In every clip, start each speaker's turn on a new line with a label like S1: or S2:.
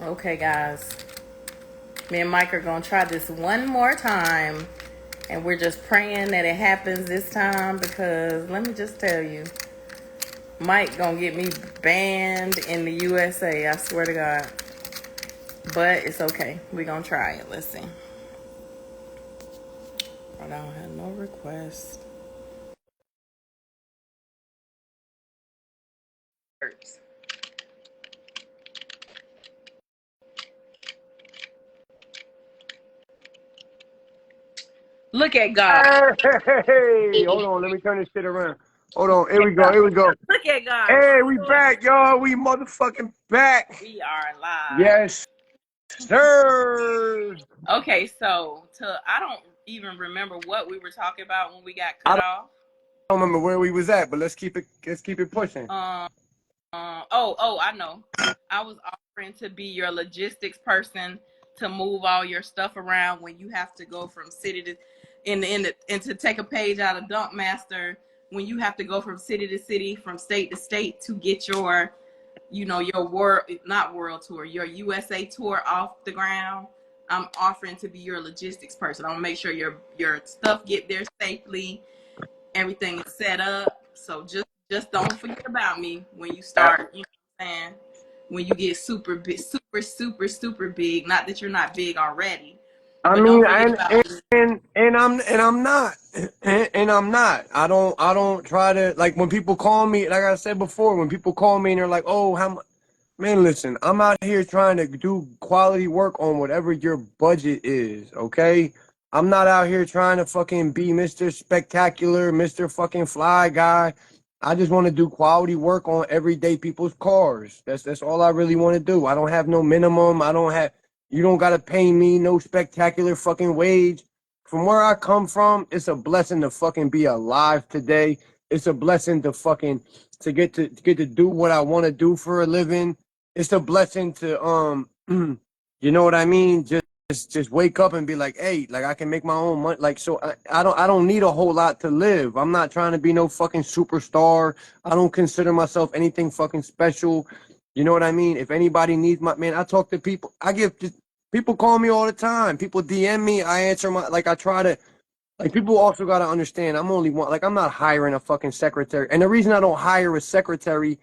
S1: Okay, guys. Me and Mike are gonna try this one more time, and we're just praying that it happens this time because let me just tell you, Mike gonna get me banned in the USA. I swear to God. But it's okay. We're gonna try it. Let's see. I don't have no requests. Look at God.
S2: Hey, hold on. Let me turn this shit around. Hold on. Here we go. Here we go.
S1: Look at God.
S2: Hey, we back, y'all. We motherfucking back.
S1: We are live.
S2: Yes, sir.
S1: Okay, so I don't even remember what we were talking about when we got
S2: I
S1: cut off.
S2: don't remember where we was at, but let's keep it pushing.
S1: I know. I was offering to be your logistics person to move all your stuff around when you have to go from city to and to take a page out of Dump Master when you have to go from city to city, from state to state to get your, your world tour, your USA tour off the ground. I'm offering to be your logistics person. I'm gonna make sure your stuff get there safely, everything is set up. So just don't forget about me when you start, you know what I'm saying? When you get super big, super big. Not that you're not big already,
S2: I
S1: but don't
S2: mean,
S1: forget about me.
S2: I'm not, and I'm not. I don't try to, like, when people call me. Like I said before, when people call me and they're like, "Oh, how much?" Man, listen, I'm out here trying to do quality work on whatever your budget is, okay? I'm not out here trying to fucking be Mr. Spectacular, Mr. fucking Fly Guy. I just want to do quality work on everyday people's cars. That's all I really want to do. I don't have no minimum. You don't gotta pay me no spectacular fucking wage. From where I come from, it's a blessing to fucking be alive today. It's a blessing to fucking to get to do what I want to do for a living. It's a blessing to you know what I mean, just wake up and be like, hey, like, I can make my own money. Like, so I don't need a whole lot to live. I'm not trying to be no fucking superstar. I don't consider myself anything fucking special. You know what I mean? If anybody needs my, man, I talk to people. I give just People call me all the time. People DM me. I answer my, like, I try to, like, people also got to understand, I'm only one, like, I'm not hiring a fucking secretary. And the reason I don't hire a secretary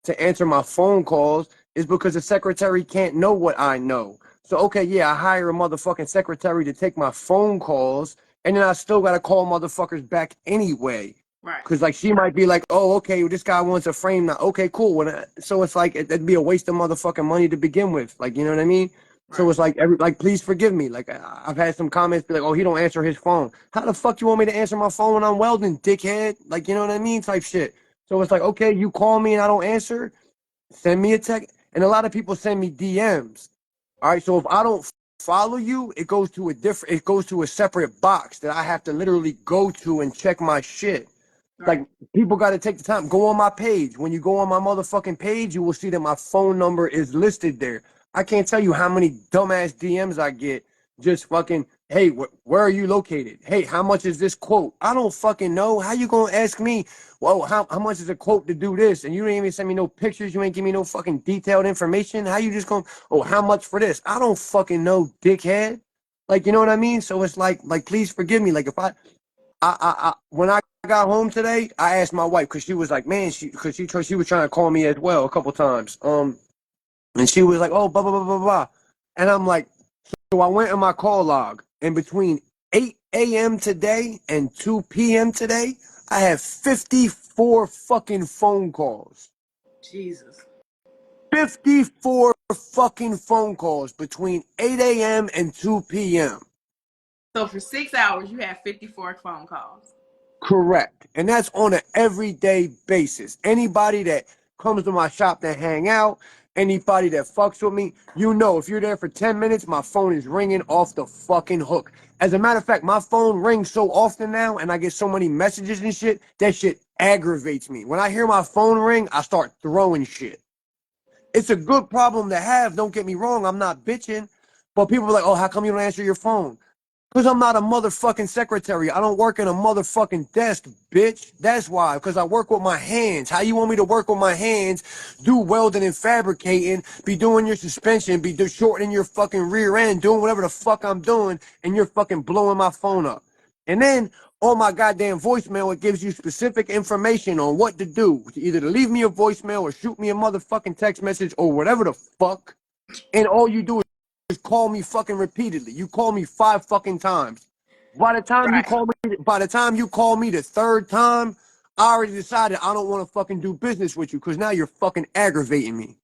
S2: to answer my phone calls is because the secretary can't know what I know. So, okay, yeah, I hire a motherfucking secretary to take my phone calls, and then I still got to call motherfuckers back anyway.
S1: Right.
S2: Because, like, she might be like, oh, okay, well, this guy wants a frame now. Okay, cool. So it's like, it'd be a waste of motherfucking money to begin with. Like, you know what I mean? So
S1: Right.
S2: it's like, please forgive me. Like, I've had some comments be like, oh, he don't answer his phone. How the fuck you want me to answer my phone when I'm welding, dickhead? Like, you know what I mean? Type shit. So it's like, okay, you call me and I don't answer, send me a text. And a lot of people send me DMs. All right, so if I don't follow you, it goes to a separate box that I have to literally go to and check my shit.
S1: Right.
S2: Like, people got to take the time. Go on my page. When you go on my motherfucking page, you will see that my phone number is listed there. I can't tell you how many dumbass DMs I get. Just fucking, hey, where are you located? Hey, how much is this quote? I don't fucking know. How you gonna ask me, well, how much is a quote to do this? And you didn't even send me no pictures. You ain't give me no fucking detailed information. How you just gonna, oh, how much for this? I don't fucking know, dickhead. Like, you know what I mean? So it's like, please forgive me. Like, if when I got home today, I asked my wife because she was like, man, she was trying to call me as well a couple times. And she was like, oh, blah blah blah blah blah, and I'm like, so I went in my call log, and between 8 a.m. today and 2 p.m. today, I have 54 fucking phone calls.
S1: Jesus.
S2: 54 fucking phone calls between 8 a.m. and 2 p.m.
S1: So for 6 hours, you have 54 phone calls.
S2: Correct. And that's on an everyday basis. Anybody that comes to my shop to hang out, anybody that fucks with me, if you're there for 10 minutes, my phone is ringing off the fucking hook. As a matter of fact, my phone rings so often now and I get so many messages and shit, that shit aggravates me. When I hear my phone ring, I start throwing shit. It's a good problem to have, don't get me wrong, I'm not bitching. But people are like, oh, how come you don't answer your phone? Because I'm not a motherfucking secretary. I don't work in a motherfucking desk, bitch. That's why. Because I work with my hands. How you want me to work with my hands, do welding and fabricating, be doing your suspension, be shortening your fucking rear end, doing whatever the fuck I'm doing, and you're fucking blowing my phone up. And then on my goddamn voicemail, it gives you specific information on what to do. Either to leave me a voicemail or shoot me a motherfucking text message or whatever the fuck. And all you do is call me fucking repeatedly. You call me 5 fucking times.
S1: Right.
S2: By the time you call me the third time, I already decided I don't want to fucking do business with you because now you're fucking aggravating me.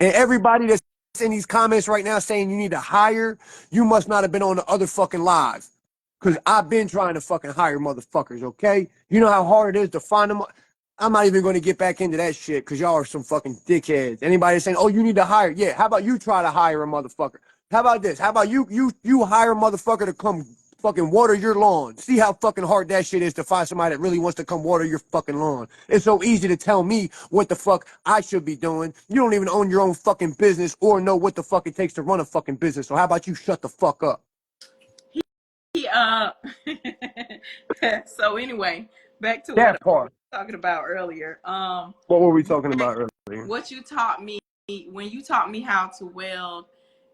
S2: And everybody that's in these comments right now saying you need to hire, you must not have been on the other fucking live. Because I've been trying to fucking hire motherfuckers, okay? You know how hard it is to find them? I'm not even going to get back into that shit because y'all are some fucking dickheads. Anybody saying, oh, you need to hire? Yeah, how about you try to hire a motherfucker? How about this? How about you hire a motherfucker to come fucking water your lawn? See how fucking hard that shit is to find somebody that really wants to come water your fucking lawn. It's so easy to tell me what the fuck I should be doing. You don't even own your own fucking business or know what the fuck it takes to run a fucking business. So how about you shut the fuck up?
S1: He, uh, so anyway, back to what I
S2: That part.
S1: was talking about earlier.
S2: What were we talking about earlier?
S1: What you taught me when you taught me how to weld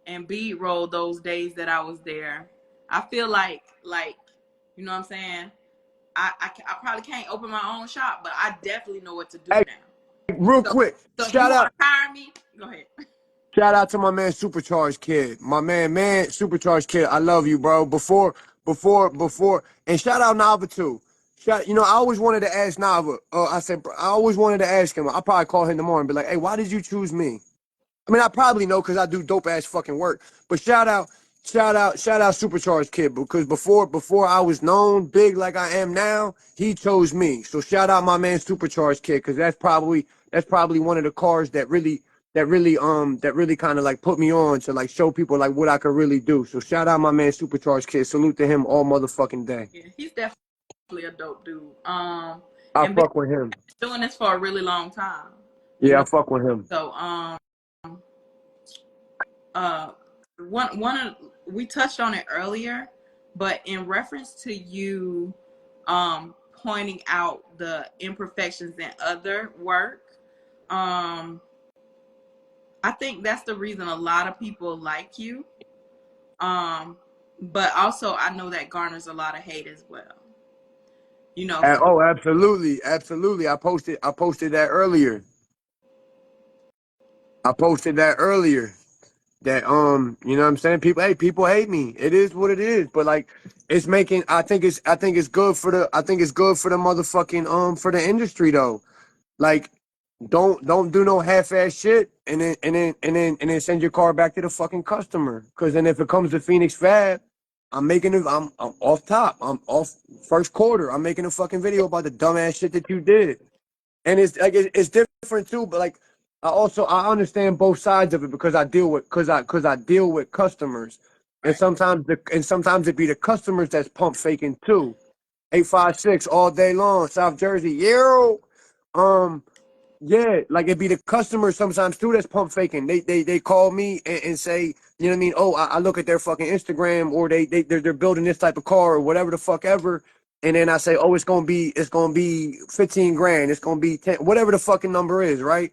S1: and bead roll those days that I was there. I feel like you know what I'm saying. I probably can't open my own shop, but I definitely know what to do
S2: Hey,
S1: now.
S2: real
S1: So,
S2: quick,
S1: so if you want to hire me, go ahead.
S2: shout out to my man Supercharged Kid. My man Supercharged Kid. I love you, bro. Before, and shout out Nava too. I always wanted to ask Nava. I always wanted to ask him. I'll probably call him tomorrow and be like, hey, why did you choose me? I mean, I probably know because I do dope ass fucking work. But shout out Supercharged Kid because before I was known big like I am now, he chose me. So shout out my man Supercharged Kid because that's probably one of the cars that really kind of like put me on to like show people like what I could really do. So shout out my man Supercharged Kid. Salute to him all motherfucking day.
S1: Yeah, he's definitely a dope dude.
S2: I
S1: And been
S2: fuck with him.
S1: doing this for a really long time. You
S2: Yeah, I
S1: know,
S2: fuck with him.
S1: so uh, one of we touched on it earlier, but in reference to you pointing out the imperfections in other work, um I think that's the reason a lot of people like you. Um, but also I know that garners a lot of hate as well. You know, for
S2: Oh, absolutely, absolutely. I posted that earlier. I posted that earlier. That you know what I'm saying? People hate me. It is what it is. But like it's making I think it's good for the motherfucking for the industry though. Like don't do no half ass shit and then send your car back to the fucking customer. Cause then if it comes to Phoenix Fab, I'm off top. I'm off first quarter. I'm making a fucking video about the dumbass shit that you did. And it's like it's different too, but like I understand both sides of it because I deal with customers, and
S1: right.
S2: sometimes it be the customers that's pump faking too. 856 all day long, South Jersey, um, yeah, like it be the customers sometimes too that's pump faking. They call me and say, you know what I mean? Oh, I look at their fucking Instagram or they're building this type of car or whatever the fuck ever. And then I say, oh, it's gonna be 15 grand, it's gonna be 10, whatever the fucking number is, right?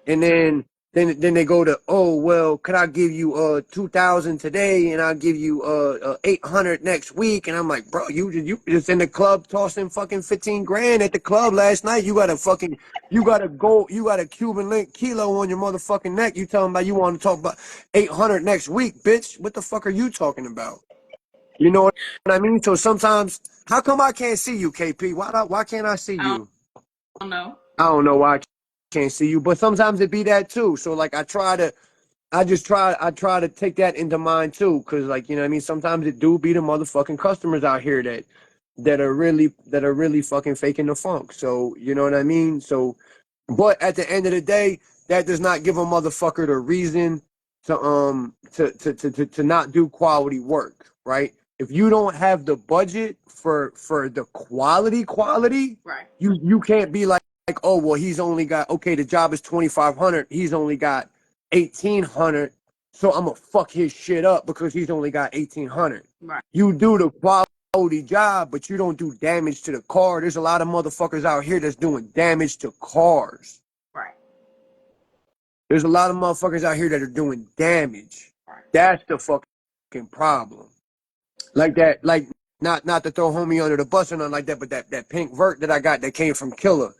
S2: And then they go to, oh well, could I give you 2,000 today and I'll give you 800 next week? And I'm like, bro, you just in the club tossing fucking 15 grand at the club last night. You got a Cuban link kilo on your motherfucking neck. You telling about you want to talk about 800 next week, bitch? What the fuck are you talking about? You know what I mean? So sometimes, how come I can't see you, KP? Why can't I see
S1: I
S2: you?
S1: don't know.
S2: I don't know why I can't see you, but sometimes it be that too. So like I try to take that into mind too, because like you know what I mean. Sometimes it do be the motherfucking customers out here that are really fucking faking the funk. So you know what I mean. So, but at the end of the day, that does not give a motherfucker the reason to not do quality work, right? If you don't have the budget for the quality,
S1: Right.
S2: you can't be like, oh well, he's only got, okay, the job is 2,500, he's only got 1,800. so I'm gonna fuck his shit up because he's only got 1,800.
S1: Right.
S2: You do the quality job, but you don't do damage to the car. There's a lot of motherfuckers out here that's doing damage to cars.
S1: Right.
S2: There's a lot of motherfuckers out here that are doing damage.
S1: Right.
S2: That's the fucking problem. Like that, like not to throw homie under the bus or nothing like that, but that pink vert that I got that came from Killer.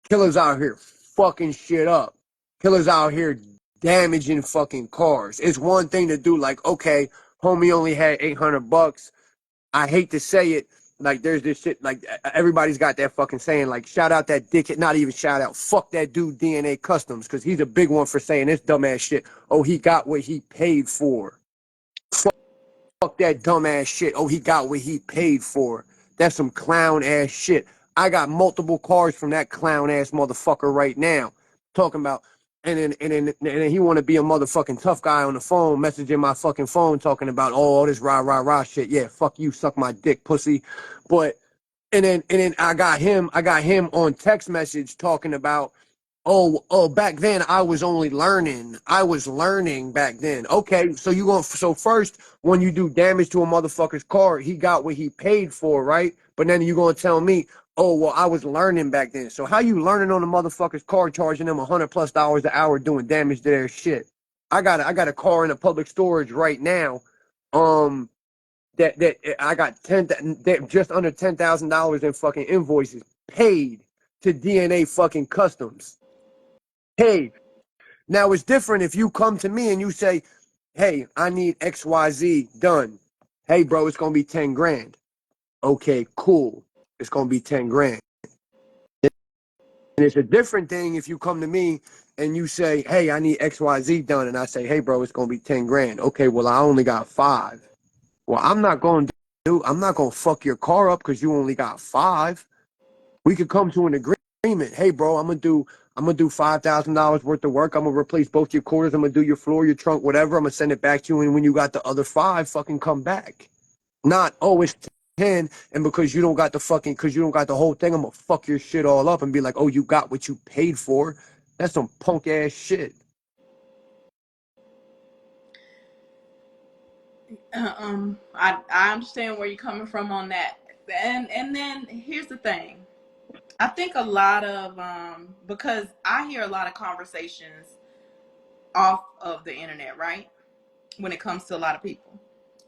S2: Killer's out here fucking shit up. Killer's out here damaging fucking cars. It's one thing to do like, okay, homie only had $800. I hate to say it, like there's this shit, like everybody's got that fucking saying, like shout out that dickhead, not even shout out, fuck that dude DNA Customs, because he's a big one for saying this dumbass shit. Oh, he got what he paid for. Fuck that dumbass shit. Oh, he got what he paid for. That's some clown ass shit. I got multiple cars from that clown ass motherfucker right now. Talking about, and then he want to be a motherfucking tough guy on the phone, messaging my fucking phone, talking about all this rah shit. Yeah, fuck you, suck my dick, pussy. But and then I got him on text message talking about, oh, back then I was only learning. I was learning back then. Okay, so first when you do damage to a motherfucker's car, he got what he paid for, right? But then you gonna tell me, oh well, I was learning back then. So how you learning on a motherfucker's car, charging them $100+ an hour doing damage to their shit? I got a car in a public storage right now. That I got just under $10,000 in fucking invoices paid to DNA fucking Customs. Paid. Now it's different if you come to me and you say, hey, I need XYZ done. Hey bro, it's gonna be 10 grand. Okay, cool. It's gonna be 10 grand. And it's a different thing if you come to me and you say, hey, I need XYZ done, and I say, hey bro, it's gonna be 10 grand. Okay, well I only got 5. Well, I'm not gonna fuck your car up because you only got 5. We could come to an agreement. Hey bro, I'm gonna do $5,000 worth of work. I'm gonna replace both your quarters. I'm gonna do your floor, your trunk, whatever. I'm gonna send it back to you, and when you got the other 5, fucking come back. Not, oh, it's 10, and because you don't got the whole thing, I'm gonna fuck your shit all up and be like, oh, you got what you paid for. That's some punk ass shit.
S1: I understand where you're coming from on that, and then here's the thing. I think a lot of because I hear a lot of conversations off of the internet, right? When it comes to a lot of people.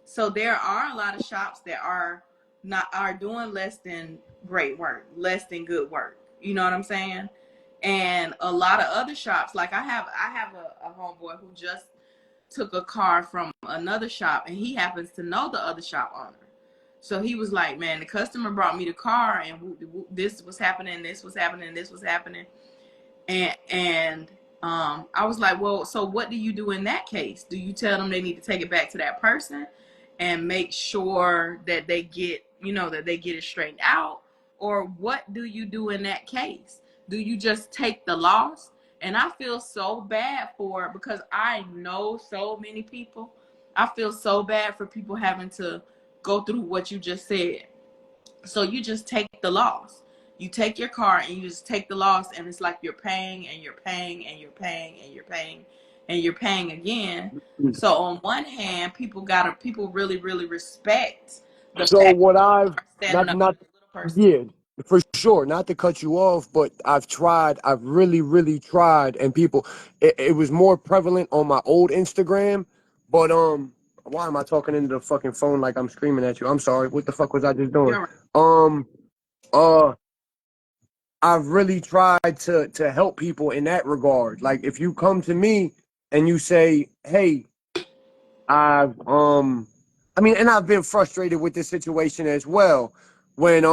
S1: So there are a lot of shops that are doing less than great work, less than good work. You know what I'm saying? And a lot of other shops, like I have a homeboy who just took a car from another shop, and he happens to know the other shop owner. So he was like, man, the customer brought me the car, and this was happening, this was happening, this was happening. And I was like, well, so what do you do in that case? Do you tell them they need to take it back to that person and make sure that they get, that they get it straightened out? Or what do you do in that case? Do you just take the loss? And I feel so bad for it because I know so many people. I feel so bad for people having to go through what you just said. So you just take the loss. You take your car and you just take the loss, and it's like you're paying and you're paying and you're paying and you're paying and you're paying again. So on one hand, people really, really respect the
S2: So
S1: fact
S2: what
S1: that you
S2: I've
S1: are standing up
S2: not
S1: for the little person.
S2: yeah, for sure, not to cut you off, but I've really, really tried, and people, it was more prevalent on my old Instagram, but why am I talking into the fucking phone like I'm screaming at you? I'm sorry. What the fuck was I just doing?
S1: You're right.
S2: Um, uh, I've really tried to help people in that regard. Like if you come to me and you say, hey, I've I mean, and I've been frustrated with this situation as well. When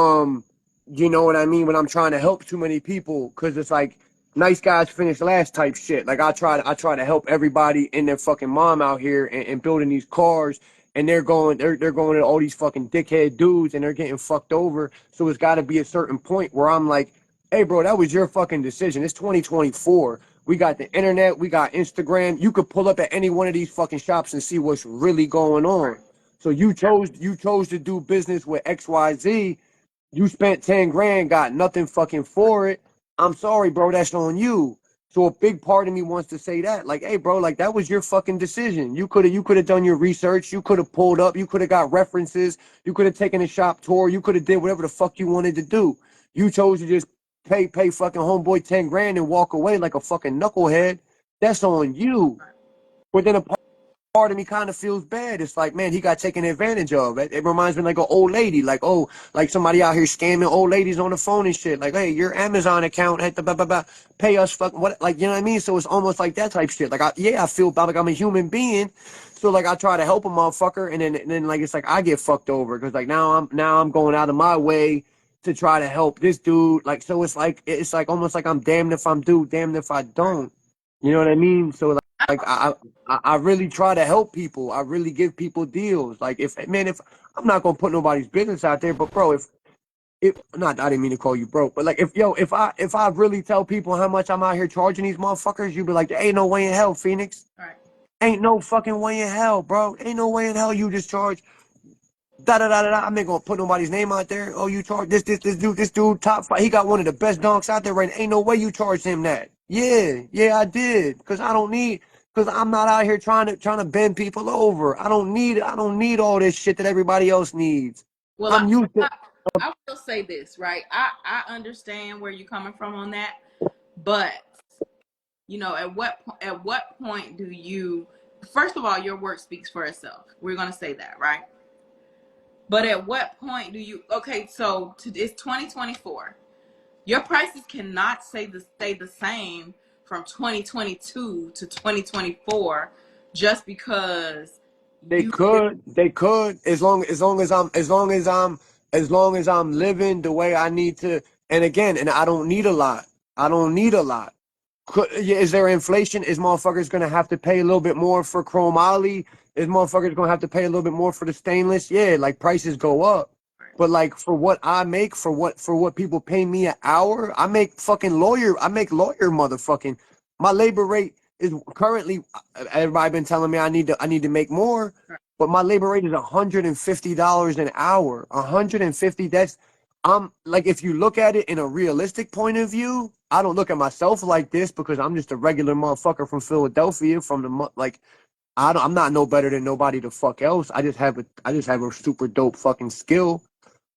S2: you know what I mean, when I'm trying to help too many people, because it's like nice guys finish last type shit. Like I try to help everybody and their fucking mom out here and building these cars, and they're going to all these fucking dickhead dudes, and they're getting fucked over. So it's got to be a certain point where I'm like, hey bro, that was your fucking decision. It's 2024. We got the internet, we got Instagram. You could pull up at any one of these fucking shops and see what's really going on. So you chose to do business with XYZ. You spent 10 grand, got nothing fucking for it. I'm sorry, bro, that's on you. So a big part of me wants to say that, like, hey, bro, like that was your fucking decision. You could have done your research. You could have pulled up. You could have got references. You could have taken a shop tour. You could have did whatever the fuck you wanted to do. You chose to just pay fucking homeboy 10 grand and walk away like a fucking knucklehead. That's on you. But then a part of me kind of feels bad. It's like, man, he got taken advantage of. It reminds me like an old lady, like, oh, like somebody out here scamming old ladies on the phone and shit. Like, hey, your Amazon account had to blah, blah, blah, pay us fucking what, like, you know what I mean? So it's almost like that type shit. Like, I feel about like I'm a human being. So like I try to help a motherfucker, and then like it's like I get fucked over because like now I'm going out of my way to try to help this dude. Like, so it's like almost like I'm damned if I'm do, damned if I don't. You know what I mean? So like I really try to help people. I really give people deals. Like if I'm not gonna put nobody's business out there, but bro, if not, I didn't mean to call you broke, but like if I really tell people how much I'm out here charging these motherfuckers, you'd be like, there ain't no way in hell, Phoenix.
S1: Right.
S2: Ain't no fucking way in hell, bro. Ain't no way in hell you just charge da da da da. I'm not gonna put nobody's name out there. Oh, you charge this dude top five. He got one of the best donks out there right now. Ain't no way you charge him that. Yeah, I did. Cause I'm not out here trying to bend people over. I don't need all this shit that everybody else needs.
S1: Well,
S2: I'm used to.
S1: I will say this, right? I understand where you're coming from on that, but at what point do you? First of all, your work speaks for itself. We're gonna say that, right? But at what point do you? Okay, so it's 2024. Your prices cannot stay the same from 2022 to 2024 just because
S2: They
S1: you.
S2: could, as long as I'm living the way I need to. And again, and I don't need a lot. I don't need a lot. Is there inflation? Is motherfuckers gonna have to pay a little bit more for chromoly? Is motherfuckers gonna have to pay a little bit more for the stainless? Yeah, like prices go up. But like for what I make, for what people pay me an hour, I make lawyer motherfucking. My labor rate is currently, everybody been telling me I need to make more, but my labor rate is $150 an hour. 150, that's I'm like, if you look at it in a realistic point of view, I don't look at myself like this because I'm just a regular motherfucker from Philadelphia from like I'm not no better than nobody the fuck else. I just have a super dope fucking skill.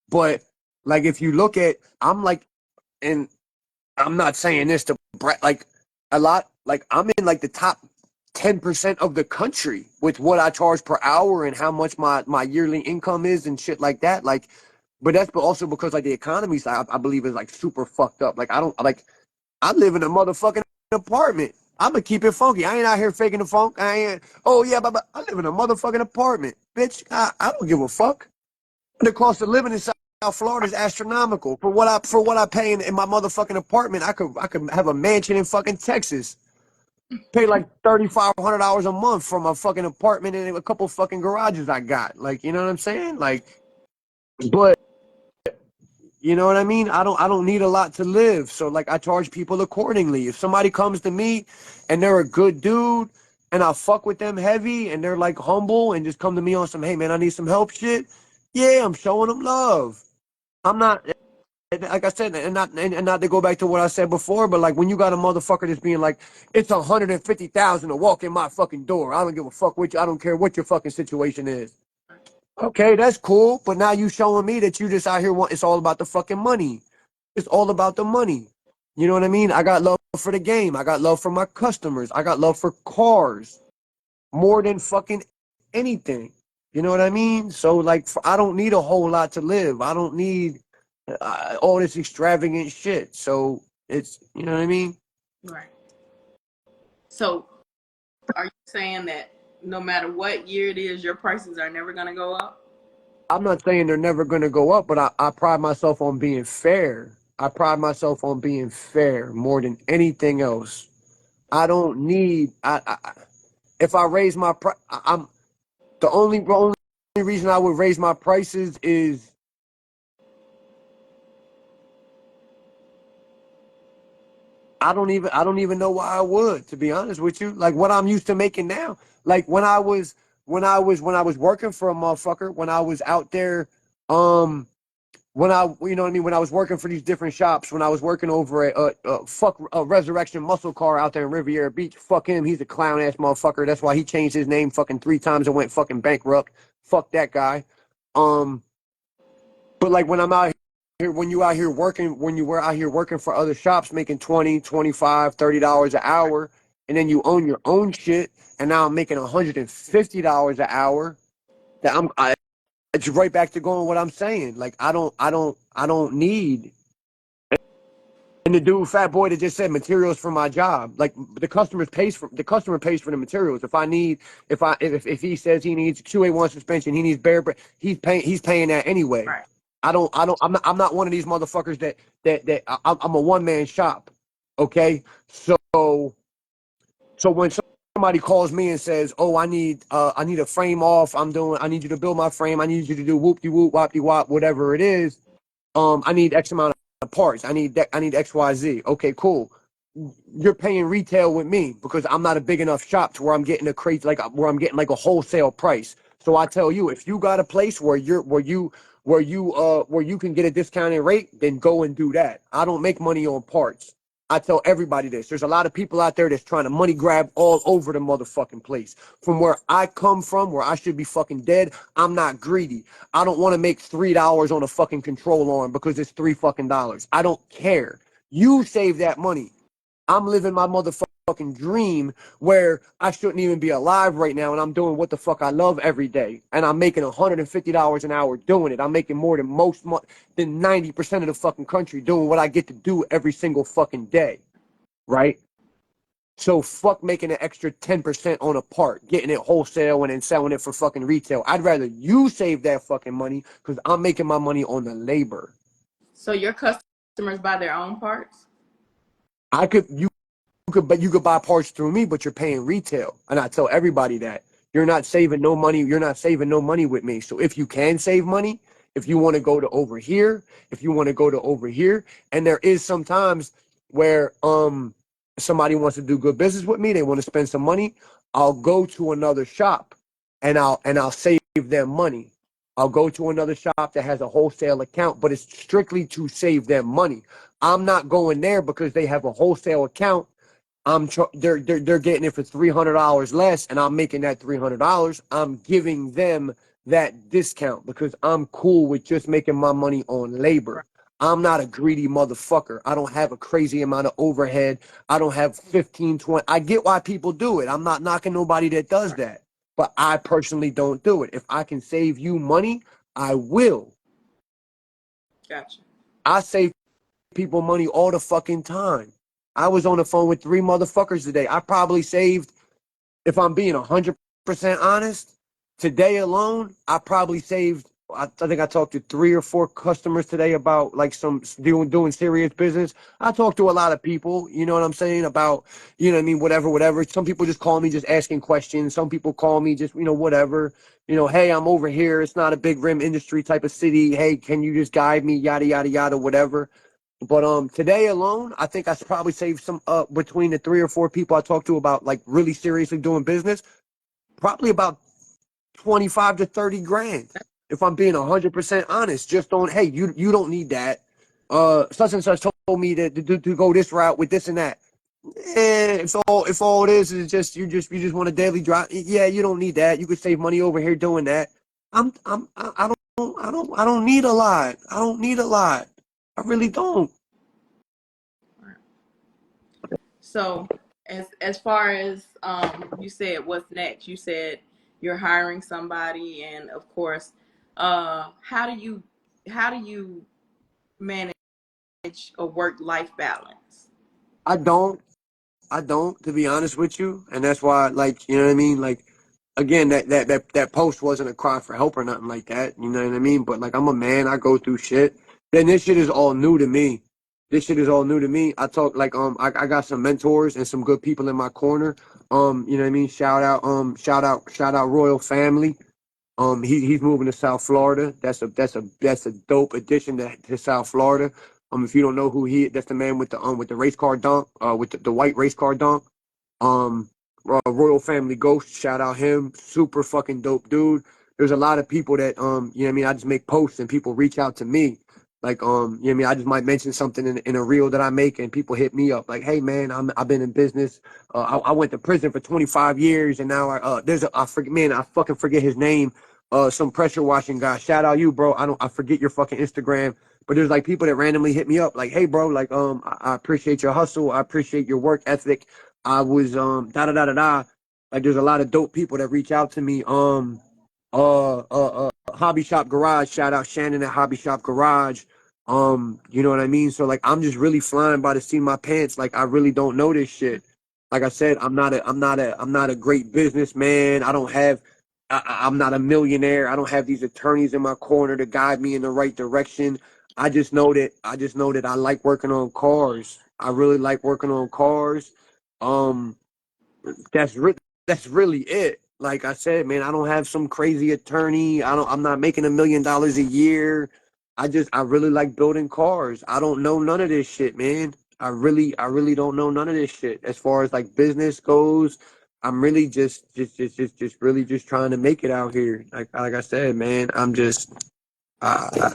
S2: But like if you look at, I'm like, and I'm not saying this to like a lot, like I'm in like the top 10% of the country with what I charge per hour and how much my yearly income is and shit like that. Like, but that's also because like the economy side, I believe is like super fucked up. Like I don't like I live in a motherfucking apartment. I'm gonna keep it funky. I ain't out here faking the funk. I ain't. Oh yeah, but I live in a motherfucking apartment, bitch. I don't give a fuck. The cost of living in South Florida is astronomical. For what I pay in my motherfucking apartment, I could have a mansion in fucking Texas. Pay like $3,500 a month for my fucking apartment and a couple fucking garages I got. Like, you know what I'm saying? Like, but you know what I mean? I don't need a lot to live. So like I charge people accordingly. If somebody comes to me and they're a good dude and I fuck with them heavy and they're like humble and just come to me on some, hey man, I need some help shit. Yeah, I'm showing them love. I'm not, like I said, and not to go back to what I said before, but like when you got a motherfucker that's being like, it's 150,000 to walk in my fucking door. I don't give a fuck what you, I don't care what your fucking situation is. Okay, that's cool. But now you showing me that you just out here it's all about the fucking money. It's all about the money. You know what I mean? I got love for the game. I got love for my customers. I got love for cars more than fucking anything. You know what I mean? So like, I don't need a whole lot to live. I don't need all this extravagant shit. So it's, you know what I mean?
S1: Right. So, are you saying that no matter what year it is, your prices are never gonna go up?
S2: I'm not saying they're never going to go up, but I pride myself on being fair. I pride myself on being fair more than anything else. I don't need. If I raise my price, I'm the only reason I would raise my prices is I don't even know why I would, to be honest with you. Like what I'm used to making now. Like when I was working for a motherfucker, when I was out there, um when I, you know what I mean, when I was working for these different shops, when I was working over at Resurrection Muscle Car out there in Riviera Beach, fuck him, he's a clown ass motherfucker. That's why he changed his name fucking 3 times and went fucking bankrupt. Fuck that guy. But like when I'm out here, when you out here working, when you were out here working for other shops, making 20, 25, $30 an hour, and then you own your own shit, and now I'm making $150 an hour. That it's right back to going what I'm saying. Like I don't need. And the dude, fat boy, that just said materials for my job. Like the customer pays for the materials. If I need, if he says he needs QA1 suspension, he needs bare, he's paying that anyway.
S1: Right.
S2: I'm not one of these motherfuckers that I'm a one man shop. Okay, so when somebody calls me and says, "Oh, I need a frame off. I need you to build my frame. I need you to do whoop de whoop, wop de wop, whatever it is. I need X amount of parts. I need XYZ. Okay, cool. You're paying retail with me because I'm not a big enough shop to where I'm getting a crate where I'm getting like a wholesale price. So I tell you, if you got a place where you can get a discounted rate, then go and do that. I don't make money on parts. I tell everybody this. There's a lot of people out there that's trying to money grab all over the motherfucking place. From where I come from, where I should be fucking dead, I'm not greedy. I don't want to make $3 on a fucking control arm because it's $3 fucking dollars. I don't care. You save that money. I'm living my motherfucking dream where I shouldn't even be alive right now, and I'm doing what the fuck I love every day, and I'm making $150 an hour doing it. I'm making more than than 90% of the fucking country doing what I get to do every single fucking day, right? So fuck making an extra 10% on a part, getting it wholesale and then selling it for fucking retail. I'd rather you save that fucking money because I'm making my money on the labor.
S1: So your customers buy their own parts?
S2: You could buy parts through me, but you're paying retail. And I tell everybody that you're not saving no money. You're not saving no money with me. So if you can save money, if you want to go to over here, and there is sometimes where somebody wants to do good business with me, they want to spend some money, I'll go to another shop and I'll save them money. I'll go to another shop that has a wholesale account, but it's strictly to save them money. I'm not going there because they have a wholesale account. They're getting it for $300 less, and I'm making that $300. I'm giving them that discount because I'm cool with just making my money on labor. I'm not a greedy motherfucker. I don't have a crazy amount of overhead. I don't have 15, 20. I get why people do it. I'm not knocking nobody that does that, but I personally don't do it. If I can save you money, I will.
S1: Gotcha.
S2: I save people money all the fucking time. I was on the phone with 3 motherfuckers today. I probably saved, if I'm being 100% honest, today alone, I probably saved, I think I talked to 3 or 4 customers today about like some doing serious business. I talked to a lot of people, you know what I'm saying, about, you know what I mean, whatever. Some people just call me just asking questions. Some people call me just, whatever. Hey, I'm over here. It's not a big rim industry type of city. Hey, can you just guide me? Yada, yada, yada, whatever. But today alone, I think I probably saved some between the 3 or 4 people I talked to about like really seriously doing business, probably about 25 to 30 grand. If I'm being 100% honest, just on, hey, you don't need that. Such and such told me to go this route with this and that. If all it is just you just want a daily drive, yeah, you don't need that. You could save money over here doing that. I don't need a lot. I don't need a lot. I really don't.
S1: So as far as you said, what's next? You said you're hiring somebody, and of course, how do you manage a work-life balance?
S2: I don't. I don't, to be honest with you, and that's why, like, you know what I mean. Like, again, that post wasn't a cry for help or nothing like that. You know what I mean? But like, I'm a man. I go through shit. Then this shit is all new to me. I talk like I got some mentors and some good people in my corner. You know what I mean? Shout out Royal Family. He's moving to South Florida. That's a dope addition to South Florida. If you don't know who that's the man with the race car dunk, with the white race car dunk. Um, Royal Family Ghost, shout out him. Super fucking dope dude. there's a lot of people that you know what I mean, I just make posts and people reach out to me. Like you know what I mean, I just might mention something in a reel that I make and people hit me up like, hey man, I've been in business. I went to prison for 25 years and now there's a I forget man, I fucking forget his name. Some pressure washing guy. Shout out you, bro. I forget your fucking Instagram. But there's like people that randomly hit me up like, hey bro, like I appreciate your hustle. I appreciate your work ethic. I was da da da da da. Like there's a lot of dope people that reach out to me. Hobby Shop Garage. Shout out Shannon at Hobby Shop Garage. You know what I mean? So like I'm just really flying by the seat of my pants. Like I really don't know this shit. Like I said, I'm not a great businessman. I don't have I'm not a millionaire. I don't have these attorneys in my corner to guide me in the right direction. I just know that I like working on cars. I really like working on cars. Um, that's re- that's really it. Like I said, man, I don't have some crazy attorney. I'm not making $1 million a year. I really like building cars. I don't know none of this shit, man. I really don't know none of this shit. As far as like business goes, I'm really just really just trying to make it out here. Like I said, man, I'm just uh,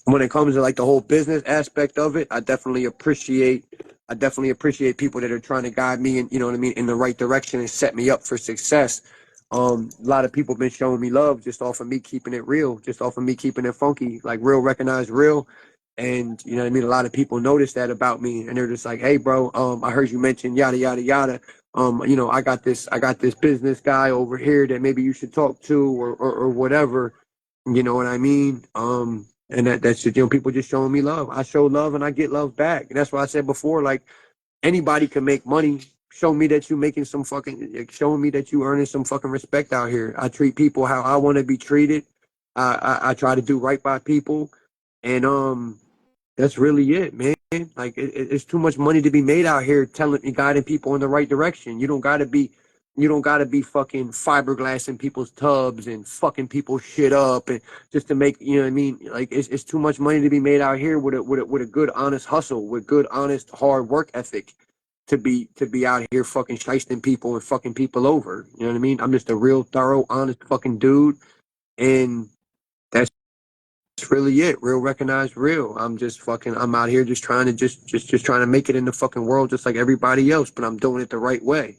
S2: when it comes to like the whole business aspect of it, I definitely appreciate people that are trying to guide me and you know what I mean in the right direction and set me up for success. A lot of people been showing me love just off of me keeping it real, just off of me keeping it funky, like real recognized real. And you know what I mean? A lot of people notice that about me and they're just like, hey bro, I heard you mention yada yada yada. You know, I got this business guy over here that maybe you should talk to or whatever. You know what I mean? And that's just, you know, people just showing me love. I show love and I get love back. And that's why I said before, like anybody can make money. Show me that you making some fucking, like, showing me that you earning some fucking respect out here. I treat people how I want to be treated. I try to do right by people. And that's really it, man. Like it's too much money to be made out here telling and guiding people in the right direction. You don't gotta be fucking fiberglass in people's tubs and fucking people shit up and just to make you know what I mean. Like it's too much money to be made out here with a good honest hustle, with good honest hard work ethic. To be out here fucking shysting people and fucking people over. You know what I mean? I'm just a real thorough, honest fucking dude. And that's really it. Real recognized real. I'm out here just trying to just trying to make it in the fucking world just like everybody else, but I'm doing it the right way.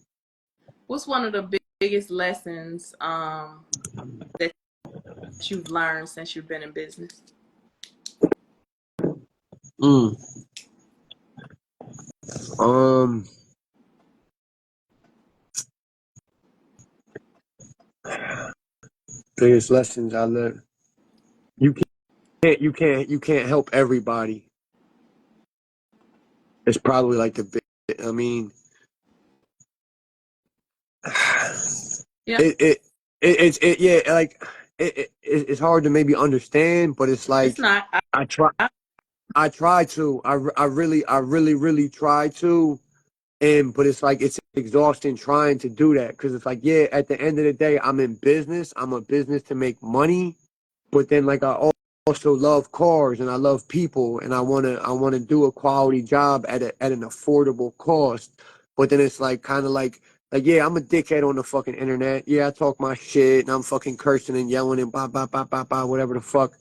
S1: What's one of the biggest lessons that you've learned since you've been in business?
S2: Mm. Um Biggest lessons I learned. You you can't help everybody. It's probably like the big I mean
S1: Yeah,
S2: it it it's yeah like it's hard to maybe understand, but it's
S1: it's
S2: like
S1: not.
S2: I try I try to. I really try to. And but it's like it's exhausting trying to do that because it's like yeah, at the end of the day, I'm in business. I'm a business to make money, but then like also love cars and I love people and I wanna do a quality job at an affordable cost. But then it's like kind of like yeah, I'm a dickhead on the fucking internet. Yeah, I talk my shit and I'm fucking cursing and yelling and blah whatever the fuck.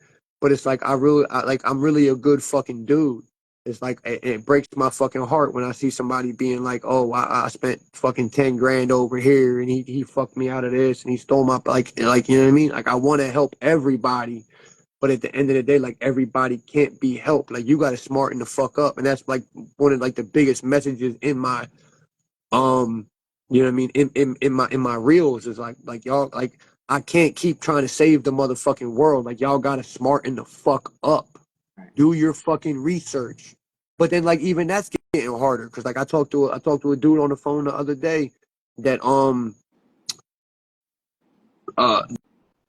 S2: But it's like I'm really a good fucking dude. It's like it breaks my fucking heart when I see somebody being like, "Oh, I spent fucking 10 grand over here, and he fucked me out of this, and he stole my like you know what I mean? Like I want to help everybody, but at the end of the day, like everybody can't be helped. Like you got to smarten the fuck up, and that's like one of like the biggest messages in my um, you know what I mean? In my reels is like y'all like I can't keep trying to save the motherfucking world. Like y'all got to smarten the fuck up. Do your fucking research. But then like even that's getting harder because like I talked to a dude on the phone the other day that uh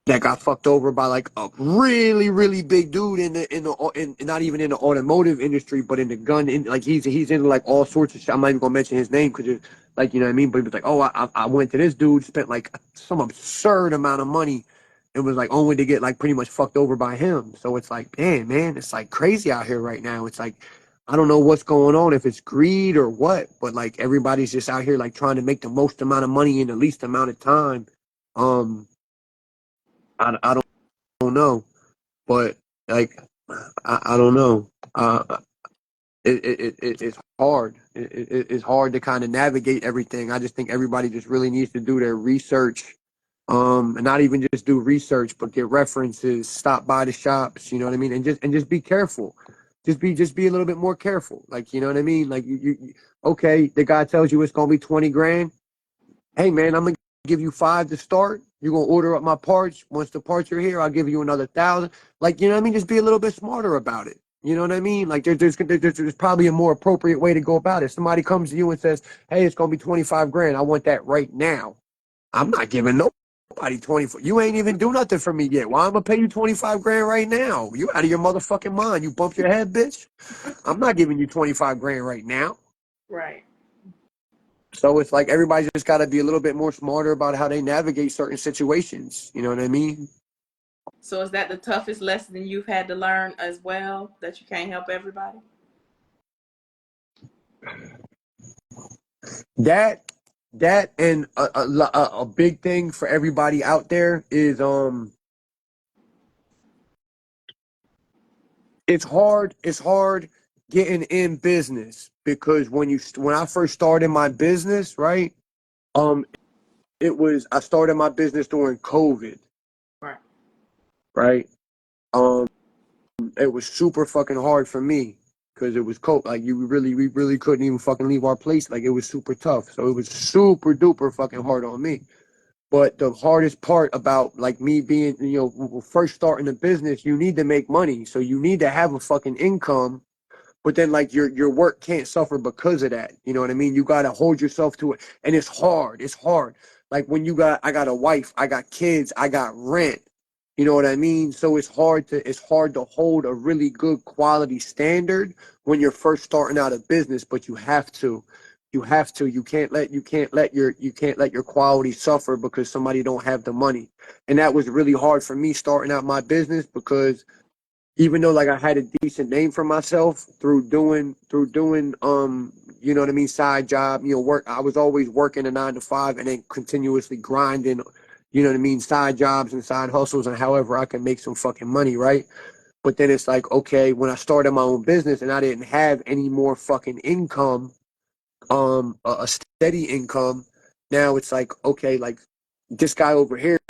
S2: that got fucked over by like a really big dude in not even in the automotive industry but in the gun in like he's into like all sorts of shit. I'm not even gonna mention his name because like you know what I mean. But he was like, oh, I went to this dude, spent like some absurd amount of money, and was like only to get like pretty much fucked over by him. So it's like, man, it's like crazy out here right now. It's like I don't know what's going on, if it's greed or what, but like everybody's just out here like trying to make the most amount of money in the least amount of time. Um I don't know, but like I don't know. It's hard. It's hard to kind of navigate everything. I just think everybody just really needs to do their research, and not even just do research, but get references, stop by the shops. You know what I mean, and just be careful. Just be a little bit more careful. Like you know what I mean. Like okay, the guy tells you it's gonna be 20 grand. Hey man, I'm gonna give you 5 to start. You're gonna order up my parts. Once the parts are here, I'll give you another 1,000. Like, you know what I mean? Just be a little bit smarter about it. You know what I mean? Like there's probably a more appropriate way to go about it. Somebody comes to you and says, hey, it's gonna be 25 grand. I want that right now. I'm not giving nobody 24. You ain't even do nothing for me yet. Why I'm gonna pay you 25 grand right now? You out of your motherfucking mind. You bumped your head, bitch. I'm not giving you 25 grand right now.
S1: Right.
S2: So it's like everybody's just got to be a little bit more smarter about how they navigate certain situations. You know what I mean?
S1: So is that the toughest lesson you've had to learn as well, that you can't help everybody?
S2: That that and a big thing for everybody out there is it's hard getting in business because when I first started my business, right? Um it was I started my business during COVID,
S1: Right.
S2: right? Um it was super fucking hard for me because it was cold. Like we really couldn't even fucking leave our place. Like it was super tough. So it was super duper fucking hard on me. But the hardest part about like me being, first starting a business, you need to make money. So you need to have a fucking income, but then like your work can't suffer because of that. You know what I mean? You gotta hold yourself to it. And it's hard. It's hard. Like when I got a wife, I got kids, I got rent. You know what I mean? So it's hard to hold a really good quality standard when you're first starting out a business, but you have to. You have to. You can't let your quality suffer because somebody don't have the money. And that was really hard for me starting out my business because even though like I had a decent name for myself through doing you know what I mean, side job, work. I was always working a 9 to 5 and then continuously grinding, you know what I mean, side jobs and side hustles and however I can make some fucking money, right? But then it's like, okay, when I started my own business and I didn't have any more fucking income, a steady income, now it's like, okay, like this guy over here,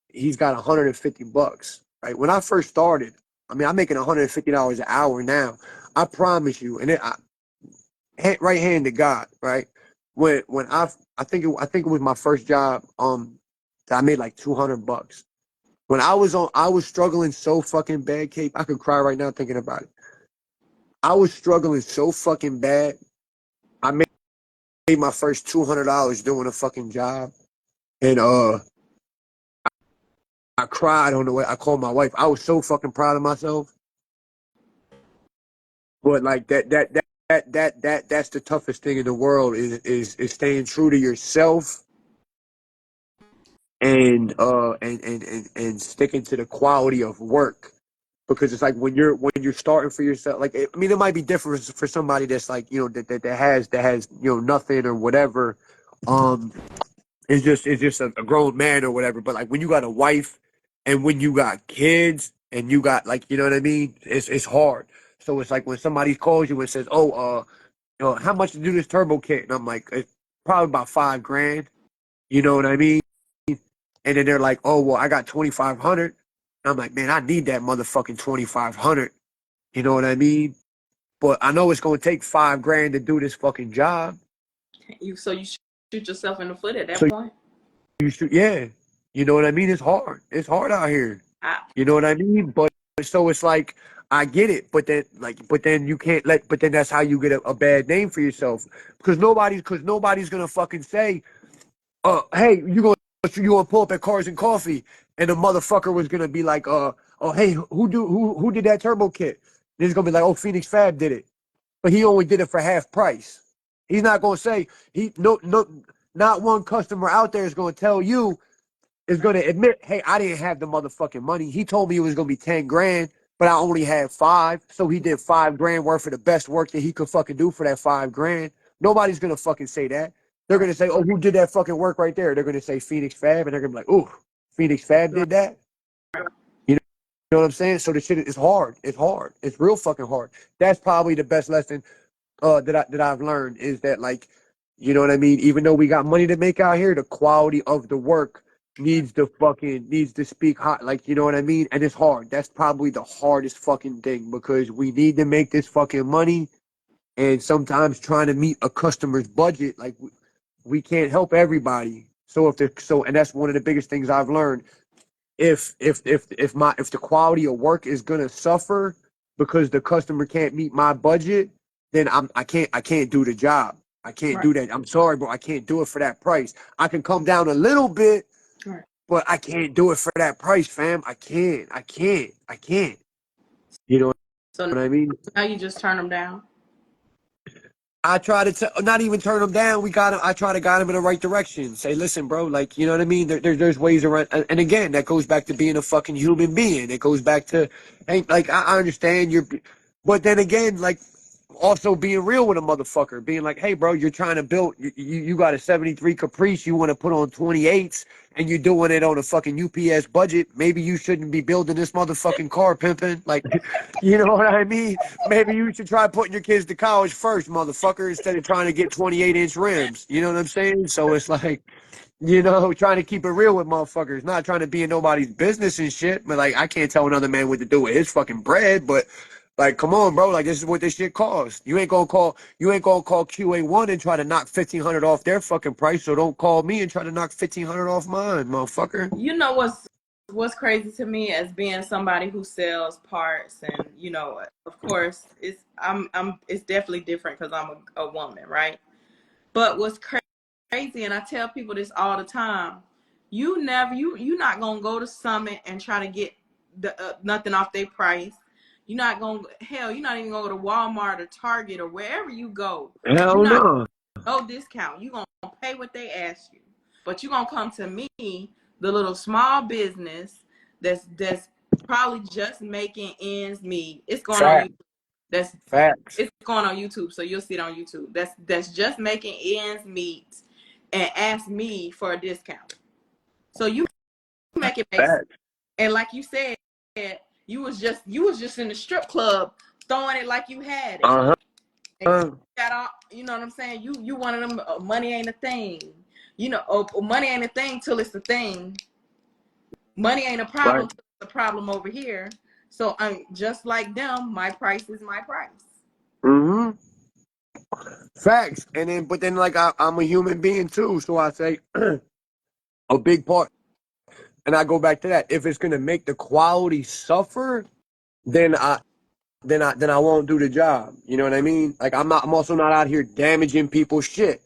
S2: he's got $150, right? When I first started, I mean, I'm making $150 an hour now. I promise you, and right hand to God, right? When I think it was my first job, that I made like $200. When I was struggling so fucking bad, Cape. I could cry right now thinking about it. I was struggling so fucking bad. I made my first $200 doing a fucking job, and I cried on the way. I called my wife. I was so fucking proud of myself. But like that's the toughest thing in the world is staying true to yourself and sticking to the quality of work. Because it's like when you're starting for yourself, like I mean, it might be different for somebody that's like that has nothing or whatever. Um, it's just a grown man or whatever. But like when you got a wife and when you got kids and you got like you know what I mean, it's hard. So it's like when somebody calls you and says, "Oh, how much to do this turbo kit?" And I'm like, it's probably about 5 grand. You know what I mean? And then they're like, "Oh, well, I got 2,500." I'm like, "Man, I need that motherfucking 2,500." You know what I mean? But I know it's gonna take 5 grand to do this fucking job.
S1: You shoot yourself in the foot at that
S2: So
S1: point.
S2: you should, yeah. You know what I mean? It's hard. It's hard out here.
S1: I,
S2: You know what I mean? But so it's like I get it, but then you can't let. But then that's how you get a bad name for yourself because nobody's gonna fucking say, hey, you gonna pull up at Cars and Coffee, and the motherfucker was gonna be like, oh, hey, who did that turbo kit? And he's gonna be like, oh, Phoenix Fab did it, but he only did it for half price. He's not gonna say he no, not one customer out there is gonna tell you is going to admit, hey, I didn't have the motherfucking money. He told me it was going to be 10 grand, but I only had 5. So he did 5 grand worth of the best work that he could fucking do for that 5 grand. Nobody's going to fucking say that. They're going
S1: right.
S2: to say, oh, who did that fucking work right there? They're going to say Phoenix Fab. And they're going to be like, ooh, Phoenix Fab
S1: Right.
S2: did that. know what I'm saying? So the shit is hard. It's hard. It's real fucking hard. That's probably the best lesson that I've learned is that, like, you know what I mean? Even though we got money to make out here, the quality of the work needs to speak hot, like, you know what I mean? And it's hard. That's probably the hardest fucking thing because we need to make this fucking money, and sometimes trying to meet a customer's budget, like we can't help everybody. So and that's one of the biggest things I've learned. If the quality of work is gonna suffer because the customer can't meet my budget, then I can't do the job. I can't
S1: Right.
S2: do that. I'm sorry, bro. I can't do it for that price. I can come down a little bit,
S1: Right.
S2: but I can't do it for that price, fam. I can't. I can't. I can't. You know
S1: So
S2: what I mean?
S1: now you just turn them down.
S2: I try to not even turn them down. We got him. I try to guide him in the right direction. Say, listen, bro, like, you know what I mean? There's ways around. And again, that goes back to being a fucking human being. It goes back to, ain't like, I understand but then again, like, also being real with a motherfucker, being like, hey, bro, you're trying to build, you got a 73 Caprice, you want to put on 28s, and you're doing it on a fucking UPS budget. Maybe you shouldn't be building this motherfucking car, pimping. Like, you know what I mean? Maybe you should try putting your kids to college first, motherfucker, instead of trying to get 28-inch rims. You know what I'm saying? So it's like, you know, trying to keep it real with motherfuckers, not trying to be in nobody's business and shit. But like, I can't tell another man what to do with his fucking bread. But like, come on, bro. Like, this is what this shit costs. You ain't gonna call QA1 and try to knock 1,500 off their fucking price. So don't call me and try to knock 1,500 off mine, motherfucker.
S1: You know what's crazy to me as being somebody who sells parts, and you know, of course, it's definitely different because I'm a woman, right? But what's crazy, and I tell people this all the time, you not gonna go to Summit and try to get nothing off their price. You're not gonna you're not even gonna go to Walmart or Target or wherever you go. You're
S2: Hell
S1: not
S2: no.
S1: no discount. You're gonna pay what they ask you. But you're gonna come to me, the little small business that's probably just making ends meet. It's going on
S2: Fact.
S1: YouTube. That's
S2: Facts.
S1: it's going on YouTube, so you'll see it on YouTube. That's just making ends meet and ask me for a discount. So you make it make sense.
S2: Facts.
S1: And like you said, you was just in the strip club throwing it like you had it.
S2: Uh huh.
S1: Got all, you know what I'm saying? You one of them. Money ain't a thing. You know, money ain't a thing till it's a thing. Money ain't a
S2: Right.
S1: problem till it's a problem over here. So I'm just like them. My price is my price.
S2: Mm-hmm. Facts. And then, but then, like, I'm a human being too. So I say a big part. And I go back to that. If it's gonna make the quality suffer, then I won't do the job. You know what I mean? Like, I'm also not out here damaging people's shit.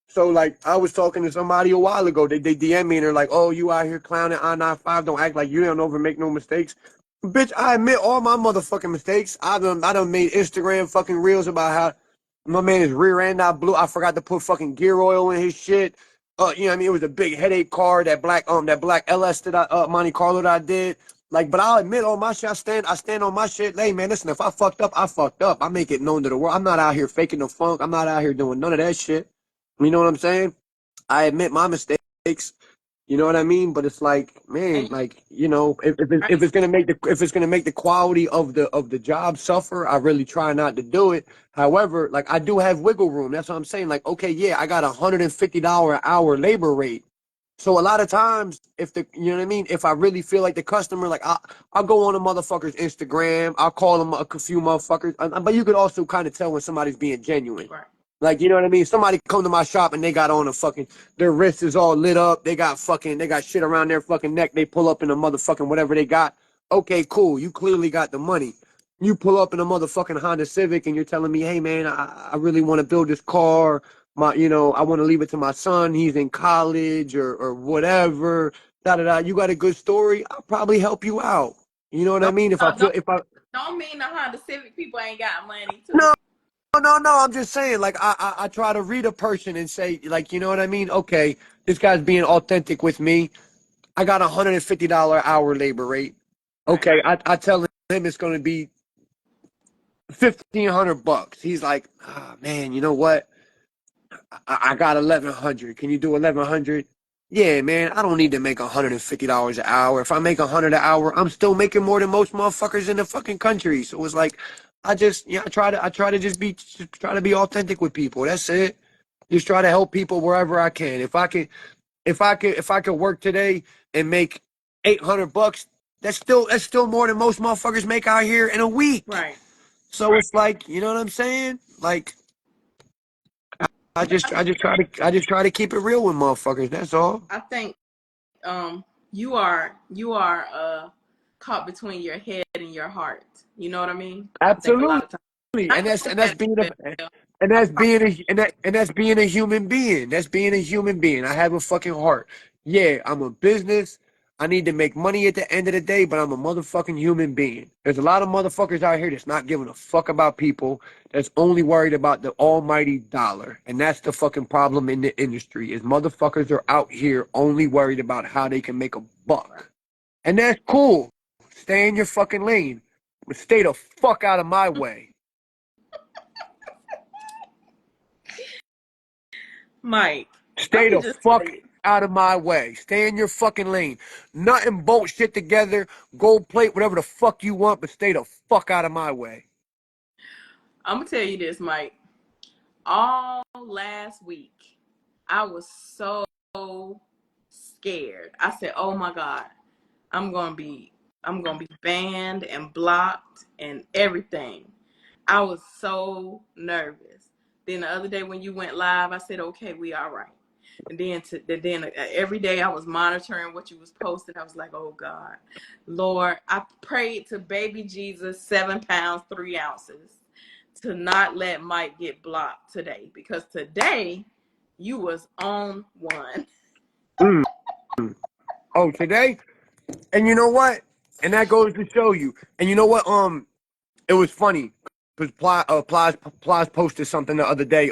S2: So like, I was talking to somebody a while ago. They DM me and they're like, "Oh, you out here clowning I-95? Don't act like you don't ever make no mistakes." Bitch, I admit all my motherfucking mistakes. I done made Instagram fucking reels about how my man is rear end I blew. I forgot to put fucking gear oil in his shit. You know what I mean? It was a big headache car, that black LS that Monte Carlo that I did. Like, but I'll admit all my shit. I stand on my shit. Hey man, listen, if I fucked up, I fucked up. I make it known to the world. I'm not out here faking the funk. I'm not out here doing none of that shit. You know what I'm saying? I admit my mistakes. You know what I mean? But it's like, man,
S1: And
S2: like, you know,
S1: right,
S2: if it's gonna make the quality of the job suffer, I really try not to do it. However, like, I do have wiggle room. That's what I'm saying. Like, okay, yeah, I got $150 an hour labor rate. So a lot of times, you know what I mean? If I really feel like the customer, like, I'll go on a motherfucker's Instagram, I'll call them a few motherfuckers. But you could also kind of tell when somebody's being genuine.
S1: right.
S2: Like, you know what I mean? Somebody come to my shop and they got on a fucking, their wrist is all lit up. They got shit around their fucking neck. They pull up in a motherfucking whatever they got. Okay, cool. You clearly got the money. You pull up in a motherfucking Honda Civic and you're telling me, hey man, I really want to build this car. I want to leave it to my son. He's in college or whatever. Da da da. You got a good story? I'll probably help you out. You know what I
S1: Don't
S2: mean?
S1: don't mean the Honda Civic people ain't got money too.
S2: No, no. I'm just saying, like, I try to read a person and say, like, you know what I mean? Okay, this guy's being authentic with me. I got $150 hour labor rate.
S1: Right.
S2: Okay, I tell him it's going to be $1,500. He's like, man, you know what? I got 1,100. Can you do 1,100? yeah, man, I don't need to make $150 an hour. If I make 100 an hour, I'm still making more than most motherfuckers in the fucking country. So it's like, I try to just try to be authentic with people. That's it. Just try to help people wherever I can. If I could work today and make $800, that's still more than most motherfuckers make out here in a week.
S1: Right.
S2: So it's like, you know what I'm saying? Like,
S1: I just
S2: I just try to keep it real with motherfuckers. That's all.
S1: I think you are caught between your head and your heart. You know what I mean? I think a lot
S2: Absolutely.
S1: of times.
S2: And
S1: Not to put
S2: that's
S1: that
S2: being
S1: as
S2: a
S1: well.
S2: and that's being a human being. That's being a human being. I have a fucking heart. Yeah, I'm a business. I need to make money at the end of the day, but I'm a motherfucking human being. There's a lot of motherfuckers out here that's not giving a fuck about people, that's only worried about the almighty dollar. And that's the fucking problem in the industry is motherfuckers are out here only worried about how they can make a
S1: Right.
S2: buck. And that's cool. Stay in your fucking lane. But stay the fuck out of my way.
S1: Mike, let
S2: Stay
S1: me
S2: the
S1: just tell
S2: fuck
S1: you.
S2: out of my way. Stay in your fucking lane. Nothing bolt shit together, gold plate, whatever the fuck you want, but stay the fuck out of my way.
S1: I'm gonna tell you this, Mike. All last week, I was so scared. I said, "Oh my God, I'm gonna be, I'm gonna be banned and blocked and everything." I was so nervous. Then the other day when you went live, I said, "Okay, we all right." And then every day I was monitoring what you was posting. I was like, "Oh God, Lord," I prayed to baby Jesus, 7 pounds 3 ounces, to not let Mike get blocked today, because today you was on one.
S2: Mm. Oh, today? And you know what? And that goes to show you. And you know what? It was funny because Plies posted something the other day.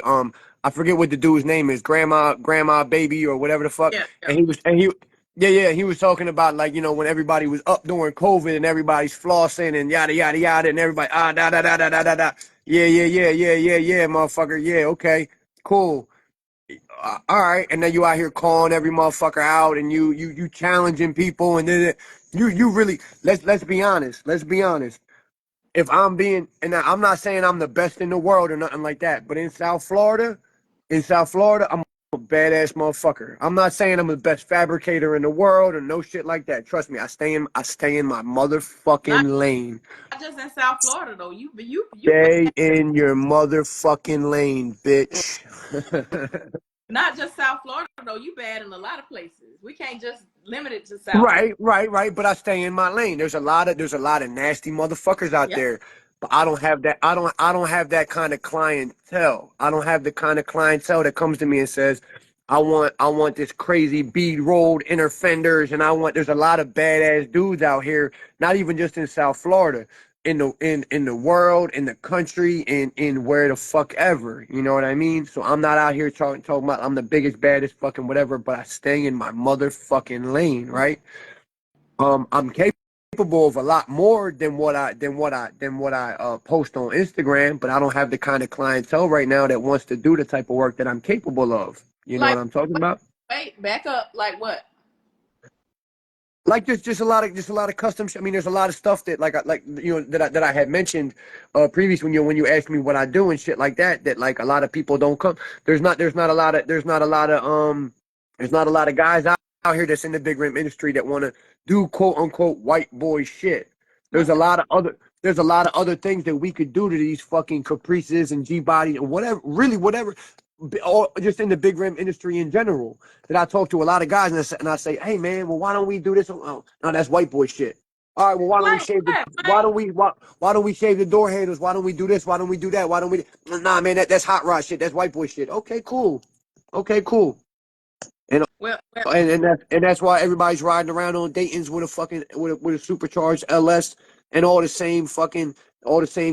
S2: I forget what the dude's name is, Grandma Baby or whatever the fuck.
S1: Yeah, yeah.
S2: And yeah, he was talking about like when everybody was up during COVID and everybody's flossing and yada yada yada and everybody da da da da da da da. Yeah, motherfucker. Yeah, okay, cool. All right, and then you out here calling every motherfucker out and you challenging people and then you really let's be honest. Let's be honest if I'm being, and I'm not saying I'm the best in the world or nothing like that, but in South Florida, I'm a badass motherfucker. I'm not saying I'm the best fabricator in the world or no shit like that. Trust me, I stay in my
S1: Not
S2: motherfucking lane.
S1: just in South Florida though. You
S2: Stay in your motherfucking lane, bitch.
S1: not just South Florida though. You bad in a lot of places. We can't just limit it to South Florida.
S2: Right. But I stay in my lane. There's a lot of nasty motherfuckers out
S1: Yeah.
S2: there. But I don't have that. I don't have that kind of clientele. I don't have the kind of clientele that comes to me and says, I want this crazy bead rolled inner fenders, and there's a lot of badass dudes out here, not even just in South Florida, in the world, in the country, in where the fuck ever. You know what I mean? So I'm not out here talking about I'm the biggest, baddest fucking whatever, but I stay in my motherfucking lane, right? I'm capable of a lot more than what I post on Instagram, but I don't have the kind of clientele right now that wants to do the type of work that I'm capable of. You know what
S1: Like,
S2: I'm talking about?
S1: wait, back up. Like what?
S2: Like there's just a lot of custom. I mean, there's a lot of stuff that like that I had mentioned previously when you asked me what I do and shit like that. That like a lot of people don't come. There's not a lot of guys out here that's in the big rim industry that want to do quote unquote white boy shit. There's
S1: What's
S2: a
S1: that?
S2: lot of other there's a lot of other things that we could do to these fucking caprices and G bodies and whatever, really whatever, or just in the big rim industry in general that I talk to a lot of guys and I say, hey man, well why don't we do this? Oh, no, that's white boy shit. All right, well
S1: Like what, Mike?
S2: why don't we shave the door handles? Why don't we do this? Why don't we do that? Why don't we? Nah, man, that's hot rod shit. That's white boy shit. Okay, cool. And
S1: Well,
S2: and that's why everybody's riding around on Dayton's with a fucking with a supercharged LS and all the same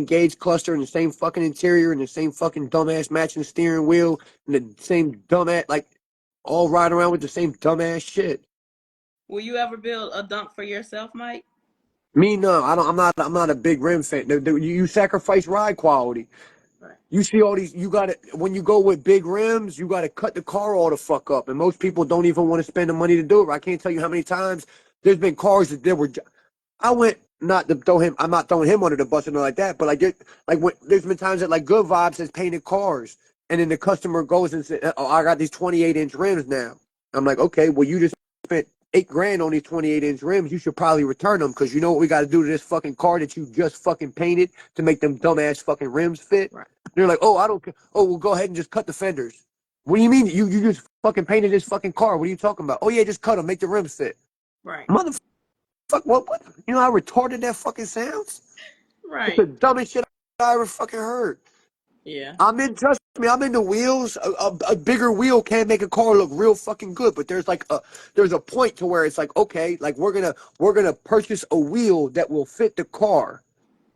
S2: gauge cluster and the same fucking interior and the same fucking dumbass matching steering wheel and the same dumbass like all riding around with the same dumbass shit.
S1: will you ever build a dunk for yourself, Mike?
S2: Me no, I don't. I'm not a big rim fan. You sacrifice ride quality.
S1: Right.
S2: You see all these, you gotta, when you go with big rims, you gotta cut the car all the fuck up. And most people don't even want to spend the money to do it. I can't tell you how many times there's been cars that there were, I went, not to throw him, I'm not throwing him under the bus or nothing like that, but like, like when, there's been times that like Good Vibes has painted cars. And then the customer goes and says, oh, I got these 28-inch rims now. I'm like, okay, well, you just spent 8 grand on these 28-inch rims. You should probably return them because you know what we got to do to this fucking car that you just fucking painted to make them dumbass fucking rims fit.
S1: Right.
S2: They're like, oh, I don't care. Oh, well, go ahead and just cut the fenders. What do you mean? You just fucking painted this fucking car. What are you talking about? Oh, yeah, just cut them. Make the rims fit.
S1: Right.
S2: Motherfucker, what? You know how retarded that fucking sounds? It's
S1: Right.
S2: the dumbest shit I ever fucking heard.
S1: Yeah.
S2: Trust me, I'm into wheels. A bigger wheel can make a car look real fucking good, but there's a point to where it's like, okay, like we're gonna purchase a wheel that will fit the car.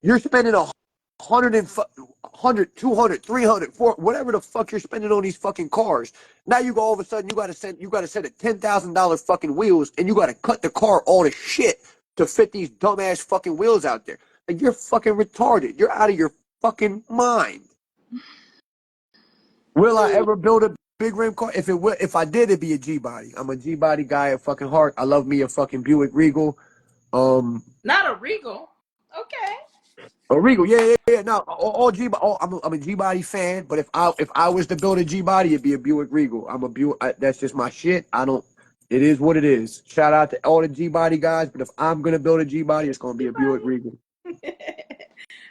S2: You're spending 100, 200, 300, 400, whatever the fuck you're spending on these fucking cars. Now you go all of a sudden you gotta set a $10,000 fucking wheels and you gotta cut the car all to shit to fit these dumbass fucking wheels out there. Like you're fucking retarded. You're out of your fucking mind. Will I ever build a big rim car? If I did, it'd be a G body. I'm a G body guy at fucking heart. I love me a fucking Buick Regal.
S1: Not a Regal. Okay.
S2: A Regal, yeah. No, all G. I'm a G body fan. But if I was to build a G body, it'd be a Buick Regal. I'm a Buick. That's just my shit. I don't. It is what it is. Shout out to all the G body guys. But if I'm gonna build a G body, it's gonna be a Buick Regal.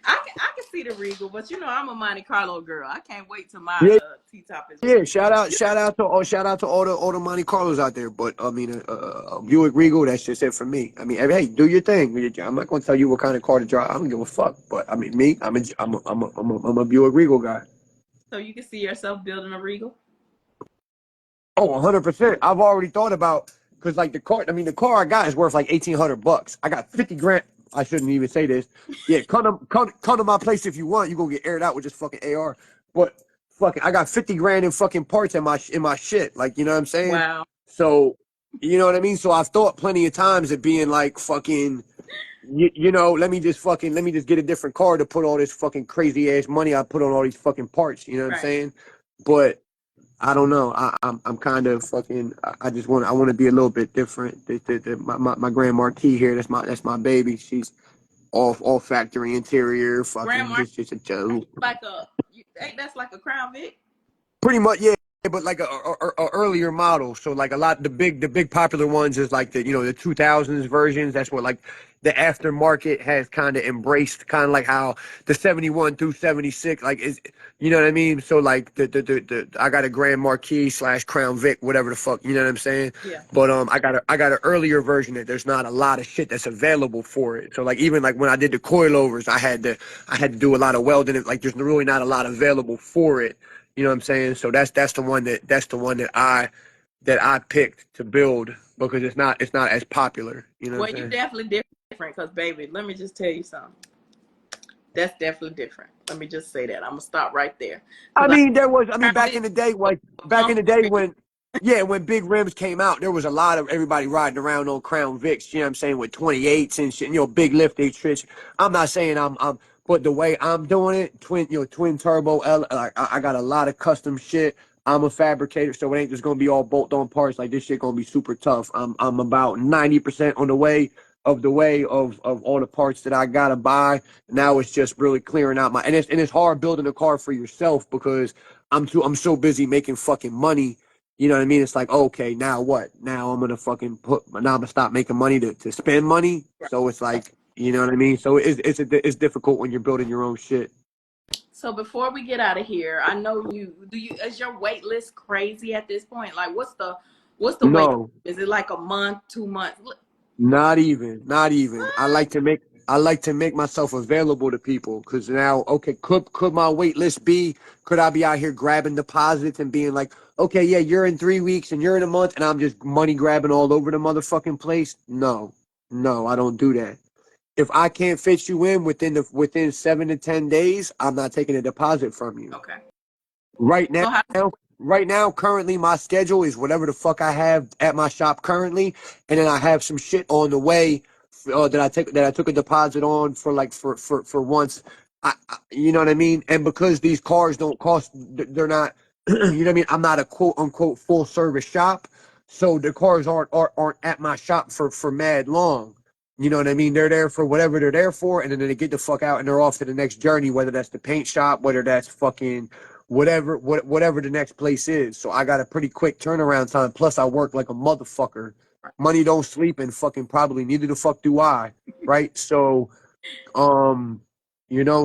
S1: I can see the Regal, but you know I'm a Monte Carlo girl. I can't wait till my
S2: Yeah,
S1: T-top is
S2: yeah.
S1: ready.
S2: Shout out to all the Monte Carlos out there. But I mean, Buick Regal. That's just it for me. I mean, hey, do your thing. I'm not gonna tell you what kind of car to drive. I don't give a fuck. But I mean, me, I'm a Buick Regal guy.
S1: So you can see yourself building a Regal?
S2: Oh, 100%. I've already thought about because like the car I got is worth like $1,800. I got 50 grand. I shouldn't even say this. Yeah, come to my place if you want. You gonna get aired out with just fucking AR. But fucking, I got 50 grand in fucking parts in my shit. Like you know what I'm saying?
S1: Wow.
S2: So you know what I mean. So I've thought plenty of times of being like fucking. Let me just get a different car to put all this fucking crazy ass money I put on all these fucking parts. You know what I'm
S1: Right.
S2: saying? But I don't know. I'm kind of fucking. I want to be a little bit different. My Grand Marquis here. That's my baby. She's all factory interior. Fucking
S1: Grandma,
S2: just a joke.
S1: ain't that's like a Crown Vic?
S2: Pretty much, yeah. But like a earlier model. So like a lot the big popular ones is like the 2000s versions. That's what like the aftermarket has kind of embraced, kind of like how the 71 through 76 like is, you know what I mean? So like the I got a Grand Marquis / Crown Vic, whatever the fuck, you know what I'm saying?
S1: Yeah.
S2: But I got an earlier version that there's not a lot of shit that's available for it. So like even like when I did the coilovers, I had to do a lot of welding. Like there's really not a lot available for it. You know what I'm saying? So that's the one that I picked to build because it's not as popular. You know
S1: Well,
S2: what I'm
S1: you
S2: saying?
S1: definitely different because, baby, let me just tell you something. That's definitely different. Let me just say that. I'm gonna stop right there
S2: I
S1: because
S2: mean,
S1: Crown
S2: back
S1: Vic
S2: in the day, like back in the day
S1: comfortable.
S2: when big rims came out, there was a lot of everybody riding around on Crown Vics. You know what I'm saying, with 28s and shit. Big lifting tricks. I'm not saying but the way I'm doing it, twin turbo. Like I got a lot of custom shit. I'm a fabricator, so it ain't just gonna be all bolt on parts. Like this shit gonna be super tough. I'm about 90% on the way of all the parts that I gotta buy. Now it's just really clearing out and it's hard building a car for yourself because I'm so busy making fucking money. You know what I mean? It's like, okay, now what? Now I'm gonna stop making money to spend money. So it's like, you know what I mean? So it's difficult when you're building your own shit.
S1: So before we get out of here, I know is your wait list crazy at this point? Like what's the wait?
S2: No,
S1: Is it like a month, 2 months?
S2: not even, not even. I
S1: What?
S2: like to make myself available to people because now, okay, could my wait list be? Could I be out here grabbing deposits and being like, okay, yeah, you're in 3 weeks and you're in a month, and I'm just money grabbing all over the motherfucking place? No, no, I don't do that. If I can't fit you in within 7 to 10 days, I'm not taking a deposit from you.
S1: Okay.
S2: Right now,
S1: So how
S2: currently, my schedule is whatever the fuck I have at my shop currently, and then I have some shit on the way that I took a deposit on for once. you know what I mean? And because these cars don't cost, they're not, you know what I mean? I'm not a quote unquote full service shop. So the cars aren't at my shop for mad long. You know what I mean? They're there for whatever they're there for, and then they get the fuck out and they're off to the next journey, whether that's the paint shop, whether that's fucking whatever the next place is. So I got a pretty quick turnaround time. Plus I work like a motherfucker. Money don't sleep, and fucking probably neither the fuck do I. Right? So um,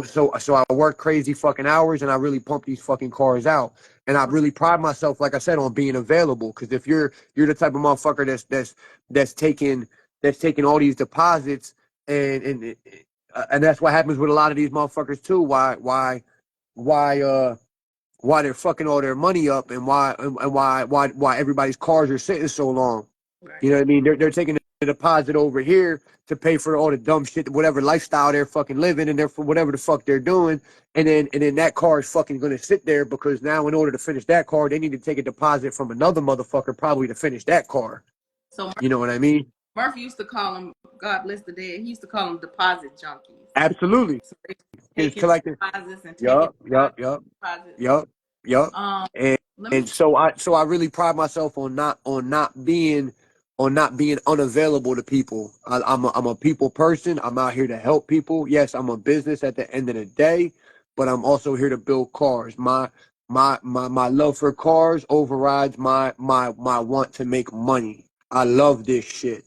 S2: so I work crazy fucking hours and I really pump these fucking cars out. And I really pride myself, like I said, on being available. Because if you're the type of motherfucker that's taking all these deposits and that's what happens with a lot of these motherfuckers too. Why why they're fucking all their money up and why everybody's cars are sitting so long.
S1: Right.
S2: You know what I mean? They're taking the deposit over here to pay for all the dumb shit, whatever lifestyle they're fucking living, and they're for whatever the fuck they're doing, and then that car is fucking gonna sit there because now in order to finish that car, they need to take a deposit from another motherfucker probably to finish that car.
S1: So
S2: You know what I mean?
S1: Murphy used to call them, God bless the dead, he used to call them deposit junkies.
S2: Absolutely.
S1: So they
S2: It's
S1: taking
S2: collecting.
S1: deposits and taking
S2: Yup, yup, yup,
S1: deposits.
S2: yup, yup.
S1: Um,
S2: And
S1: let me.
S2: and so I really pride myself on not being unavailable to people. I'm a people person. I'm out here to help people. Yes, I'm a business at the end of the day, but I'm also here to build cars. My love for cars overrides my want to make money. I love this shit.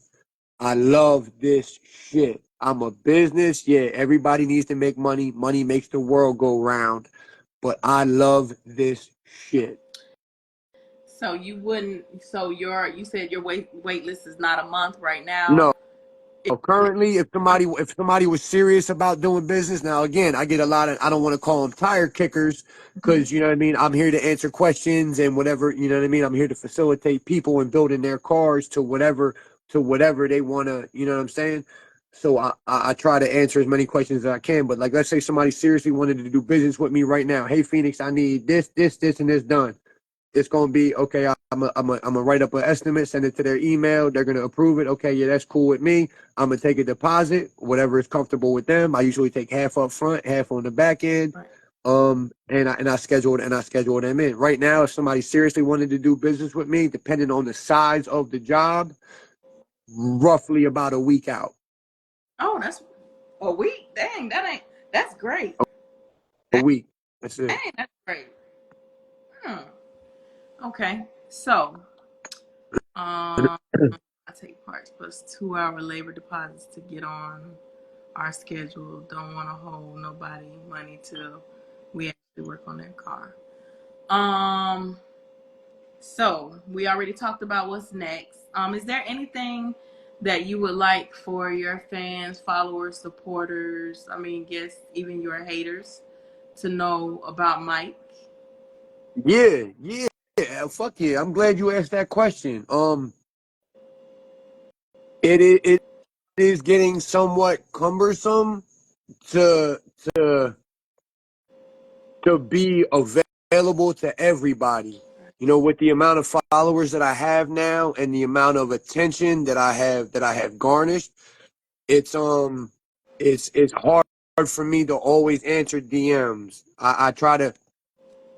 S2: I love this shit. I'm a business. Yeah, everybody needs to make money. Money makes the world go round. But I love this shit.
S1: So you wouldn't. So you said your wait list is not a month right now.
S2: No, currently, if somebody was serious about doing business, now again, I get a lot of, I don't want to call them tire kickers because you know what I mean. I'm here to answer questions and whatever, you know what I mean. I'm here to facilitate people in building their cars to whatever they want to, you know what I'm saying. So I try to answer as many questions as I can. But like, let's say somebody seriously wanted to do business with me right now. Hey, Phoenix, I need this, and this done. It's gonna be okay. I'm gonna write up an estimate, send it to their email. They're gonna approve it. Okay, yeah, that's cool with me. I'm gonna take a deposit, whatever is comfortable with them. I usually take half up front, half on the back end.
S1: Right.
S2: And I schedule them in. Right now, if somebody seriously wanted to do business with me, depending on the size of the job, roughly about a week out.
S1: Oh, that's a week. Dang, that ain't. That's great.
S2: A week. That's it.
S1: Dang, that's great. Hmm. Okay, so I take parts plus 2 hour labor deposits to get on our schedule. Don't want to hold nobody money till we actually work on their car. So we already talked about what's next. Is there anything that you would like for your fans, followers, supporters, I mean, guess even your haters to know about Mike?
S2: Yeah. Fuck yeah. I'm glad you asked that question. It is getting somewhat cumbersome to to to be available to everybody. You know, with the amount of followers that I have now and the amount of attention that I have garnished, it's hard for me to always answer DMs. I try to,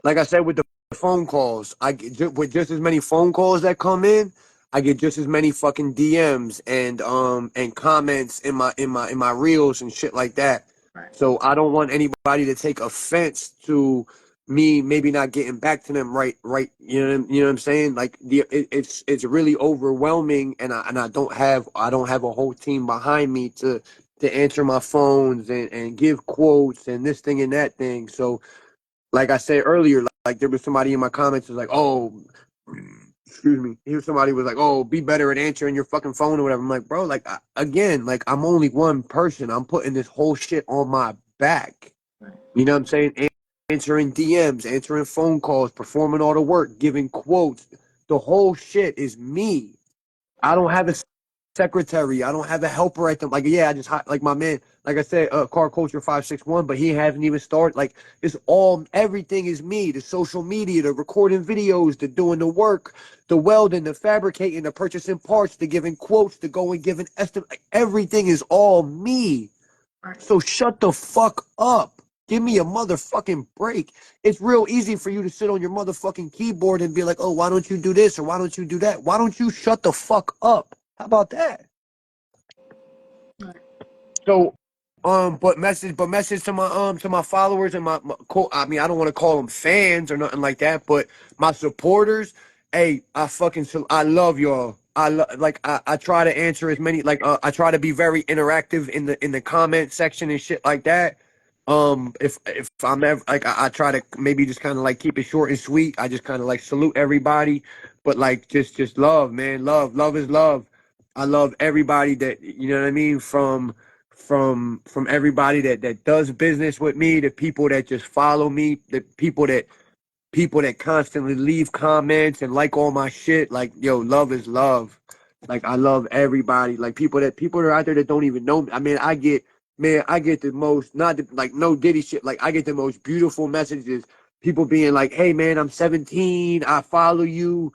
S2: like I said with the phone calls, I get with just as many phone calls that come in, I get just as many fucking DMs and comments in my reels and shit like that.
S1: Right.
S2: So I don't want anybody to take offense to me maybe not getting back to them right. You know what I'm saying? Like it's really overwhelming, and I don't have a whole team behind me to answer my phones and give quotes and this thing and that thing. So like I said earlier, like there was somebody in my comments was like, "Oh, excuse me." Here somebody was like, "Oh, be better at answering your fucking phone or whatever." I'm like, bro, like again, like I'm only one person. I'm putting this whole shit on my back.
S1: Right.
S2: You know what I'm saying? Answering DMs, answering phone calls, performing all the work, giving quotes. The whole shit is me. I don't have a secretary. I don't have a helper at them. Like, yeah, I just like my man, like I said, Car Culture 561, but he hasn't even started. Like, it's all everything is me. The social media, the recording videos, the doing the work, the welding, the fabricating, the purchasing parts, the giving quotes, the going giving estimate. Like, everything is all me.
S1: Right.
S2: So shut the fuck up. give me a motherfucking break. It's real easy for you to sit on your motherfucking keyboard and be like, oh, why don't you do this or why don't you do that? Why don't you shut the fuck up? How about that? So, but message to my followers and I mean, I don't want to call them fans or nothing like that, but my supporters. Hey, I love y'all. I try to answer as many I try to be very interactive in the comment section and shit like that. If I'm ever I try to maybe just kind of like keep it short and sweet. I just kind of like salute everybody, but like just love, man, love is love. I love everybody that you know what I mean from everybody that does business with me, the people that just follow me, the people that constantly leave comments and like all my shit. Like, yo, love is love. Like I love everybody. Like people that are out there that don't even know me. I mean, I get the most not the, like no Diddy shit. Like I get the most beautiful messages. People being like, "Hey man, I'm 17. I follow you.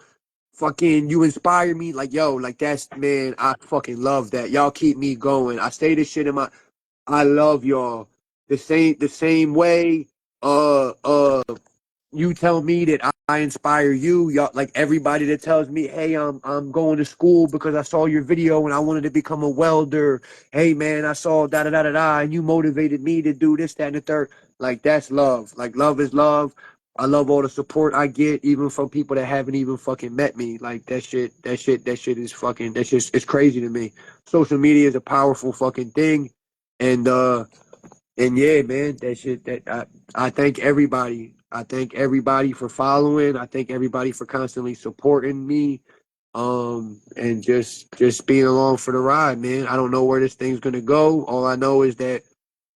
S2: Fucking you inspire me." Like, yo, like that's man, I fucking love that. Y'all keep me going. I say this shit in my I love y'all. The same way. Uh uh you tell me that I inspire you. Y'all like everybody that tells me, hey, I'm going to school because I saw your video and I wanted to become a welder. Hey man, I saw da da da da da and you motivated me to do this, that, and the third. Like that's love. Like love is love. I love all the support I get, even from people that haven't even fucking met me. Like that shit is fucking that's just it's crazy to me. Social media is a powerful fucking thing. And and yeah, man, that shit that I thank everybody. I thank everybody for following. I thank everybody for constantly supporting me. And just being along for the ride, man. I don't know where this thing's gonna go. All I know is that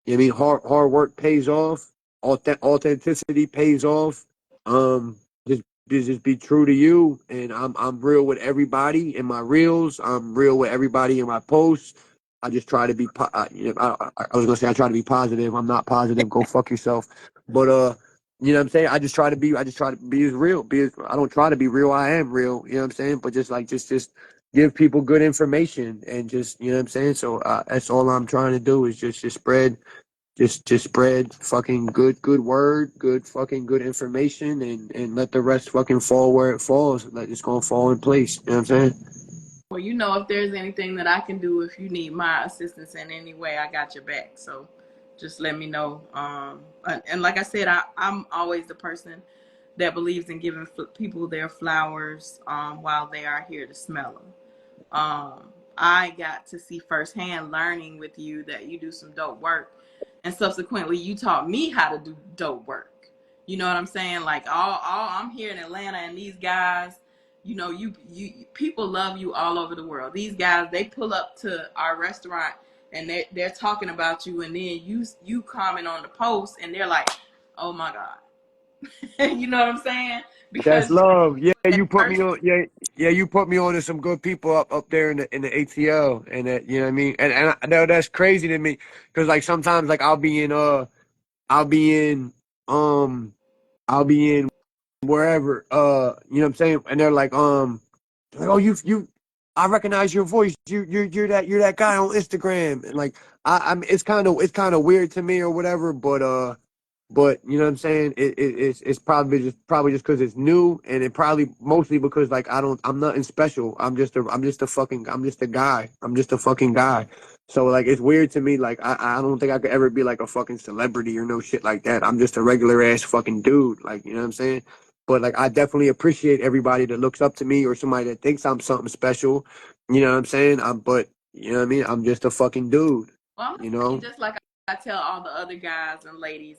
S2: I mean, hard work pays off. Authenticity pays off. Um, just just be true to you, and I'm real with everybody in my reels. I'm real with everybody in my posts. I just try to be. I was gonna say I try to be positive. I'm not positive. Go fuck yourself. But you know what I'm saying. I just try to be. I just try to be as real. I don't try to be real. I am real. You know what I'm saying. But just like just give people good information and just you know what I'm saying. So that's all I'm trying to do is just spread just spread fucking good word, good fucking good information, and let the rest fucking fall where it falls. Like it's gonna fall in place. You know what I'm saying?
S1: Well, you know, if there's anything that I can do, if you need my assistance in any way, I got your back. So just let me know. And like I said, I'm always the person that believes in giving people their flowers while they are here to smell them. I got to see firsthand learning with you that you do some dope work, and subsequently you taught me how to do dope work. You know what I'm saying? Like all I'm here in Atlanta, and these guys, you know, you people love you all over the world. These guys, they pull up to our restaurant and they're talking about you, and then you comment on the post, and they're like, oh my god, you know what I'm saying?
S2: That's
S1: Because
S2: love. Yeah,
S1: that
S2: you put me
S1: person.
S2: on. Yeah, you put me on to some good people up there in the ATL, and that you know what I mean. And I know that's crazy to me because like sometimes like I'll be in um I'll be in wherever you know what I'm saying, and they're like, oh, you, I recognize your voice. You're that guy on Instagram, and like I'm it's kind of weird to me or whatever, but you know what I'm saying. It's probably just because it's new, and it probably mostly because like I'm nothing special. I'm just a guy. I'm just a fucking guy. So like it's weird to me. Like I don't think I could ever be like a fucking celebrity or no shit like that. I'm just a regular ass fucking dude. Like you know what I'm saying. But like I definitely appreciate everybody that looks up to me or somebody that thinks I'm something special. You know what I'm saying? But you know what I mean? I'm just a fucking dude.
S1: Well, I'm
S2: You
S1: gonna tell you
S2: know?
S1: just like I tell all the other guys and ladies.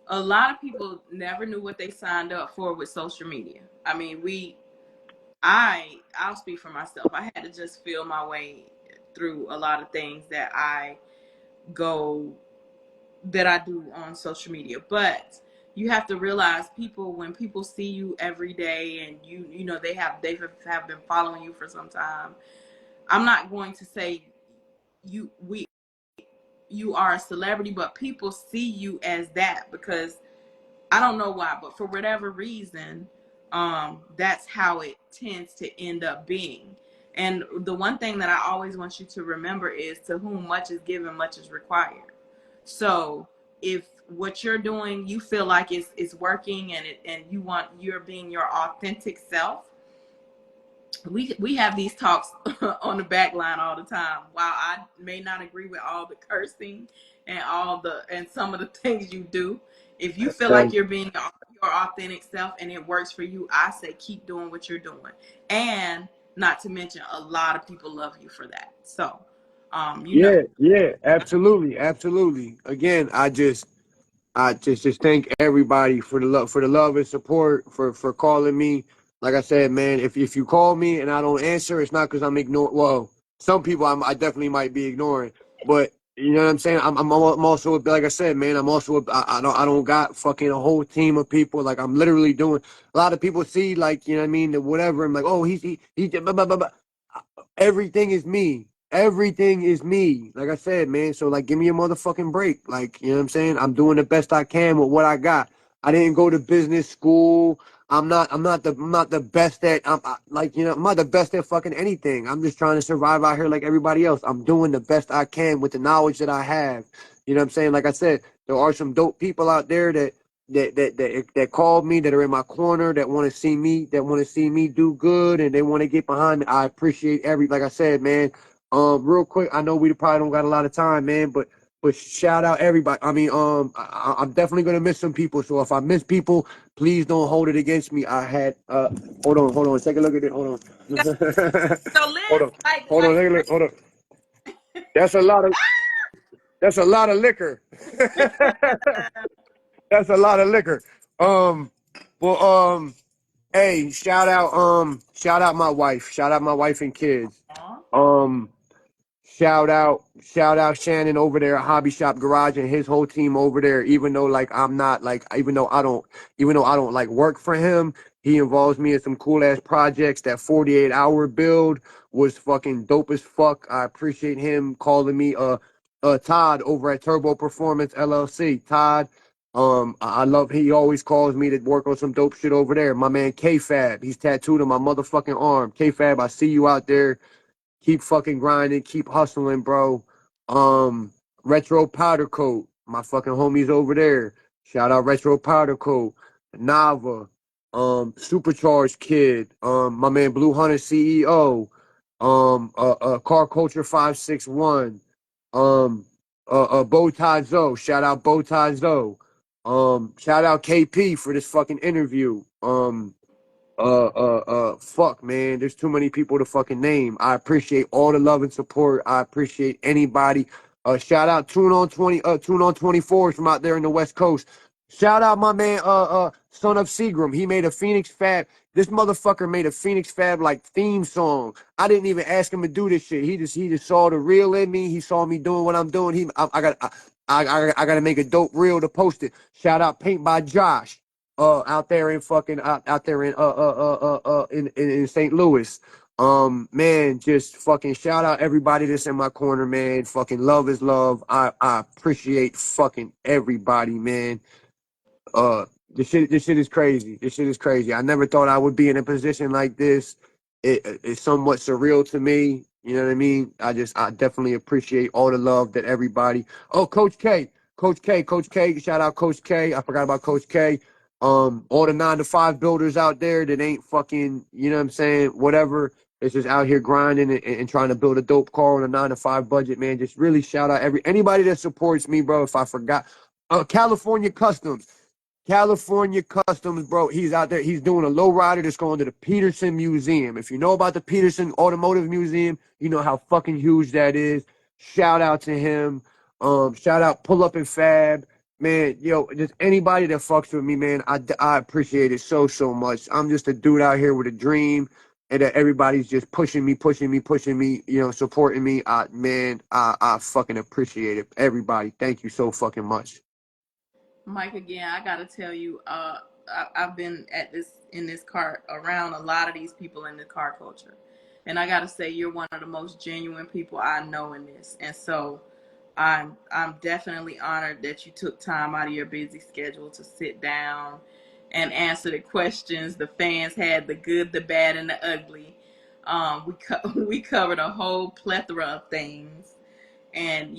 S1: A lot of people never knew what they signed up for with social media. I mean, I'll speak for myself. I had to just feel my way through a lot of things go that I do on social media. But you have to realize when people see you every day and you know they have been following you for some time. I'm not going to say you we you are a celebrity, but people see you as that because I don't know why, but for whatever reason, that's how it tends to end up being. And the one thing that I always want you to remember is to whom much is given, much is required. So if what you're doing, you feel like it's working, and you're being your authentic self. We have these talks on the back line all the time. While I may not agree with all the cursing and some of the things you do, if you feel like you're being your authentic self and it works for you, I say keep doing what you're doing. And not to mention, a lot of people love you for that. So, you know.
S2: Yeah, absolutely, absolutely. Again, I just thank everybody for the love and support for calling me. Like I said, man, if you call me and I don't answer, it's not because I'm ignoring. Well, some people I definitely might be ignoring, but you know what I'm saying. I'm also, like I said, man. I don't got fucking a whole team of people. Like I'm literally doing. A lot of people see, like, you know what I mean, the whatever. I'm like, oh, he blah, blah, blah, blah. Everything is me. Everything is me. Like I said, man. So like, give me a motherfucking break. Like, you know what I'm saying? I'm doing the best I can with what I got. I didn't go to business school. I'm not the best at. I'm not the best at fucking anything. I'm just trying to survive out here like everybody else. I'm doing the best I can with the knowledge that I have. You know what I'm saying? Like I said, there are some dope people out there that called me, that are in my corner, that want to see me do good, and they want to get behind me. I appreciate like I said, man. Real quick, I know we probably don't got a lot of time, man, but shout out everybody. I mean, I'm definitely gonna miss some people. So if I miss people, please don't hold it against me. I had hold on, take a look at it. Hold on,
S1: So
S2: hold
S1: Liz,
S2: on, hold on, take a look, hold on. That's a lot of that's a lot of liquor. That's a lot of liquor. Um, well, hey, shout out my wife, and kids.
S1: Aw.
S2: Um, shout out Shannon over there at Hobby Shop Garage and his whole team over there. Even though like I'm not like, even though I don't like work for him, he involves me in some cool ass projects. That 48-hour build was fucking dope as fuck. I appreciate him calling me Todd over at Turbo Performance LLC. Todd, I love, he always calls me to work on some dope shit over there. My man K Fab, he's tattooed on my motherfucking arm. K Fab, I see you out there. Keep fucking grinding, keep hustling, bro. Um, Retro Powder Coat, my fucking homies over there. Shout out Retro Powder Coat, Nava, Supercharged Kid, my man Blue Hunter CEO, Car Culture 561, Bowtie Zoe. Shout out Bowtie Zoe. Shout out KP for this fucking interview. Fuck, man. There's too many people to fucking name. I appreciate all the love and support. I appreciate anybody. Shout out Tune on 24 from out there in the West Coast. Shout out my man, Son of Seagram. He made a Phoenix Fab. This motherfucker made a Phoenix Fab like theme song. I didn't even ask him to do this shit. He just saw the real in me. He saw me doing what I'm doing. I gotta make a dope reel to post it. Shout out Paint by Josh out there in fucking out there in St. Louis. Man, just fucking shout out everybody that's in my corner, man. Fucking love is love. I appreciate fucking everybody, man. This shit is crazy. This shit is crazy. I never thought I would be in a position like this. It's somewhat surreal to me. You know what I mean? I definitely appreciate all the love that everybody. Oh, Coach K. Shout out Coach K. I forgot about Coach K. All the 9 to 5 builders out there that ain't fucking, you know what I'm saying? Whatever. It's just out here grinding and trying to build a dope car on a 9 to 5 budget, man. Just really shout out anybody that supports me, bro. If I forgot, California Customs. California Customs, bro. He's out there. He's doing a low rider that's going to the Peterson Museum. If you know about the Peterson Automotive Museum, you know how fucking huge that is. Shout out to him. Shout out Pull Up and Fab. Man, yo, just anybody that fucks with me, man, I appreciate it so much. I'm just a dude out here with a dream, and that everybody's just pushing me, supporting me. I fucking appreciate it. Everybody, thank you so fucking much.
S1: Mike, again, I gotta tell you, I've been in this car around a lot of these people in the car culture, and I gotta say you're one of the most genuine people I know in this, and so I'm definitely honored that you took time out of your busy schedule to sit down and answer the questions the fans had, the good, the bad, and the ugly. We covered a whole plethora of things, And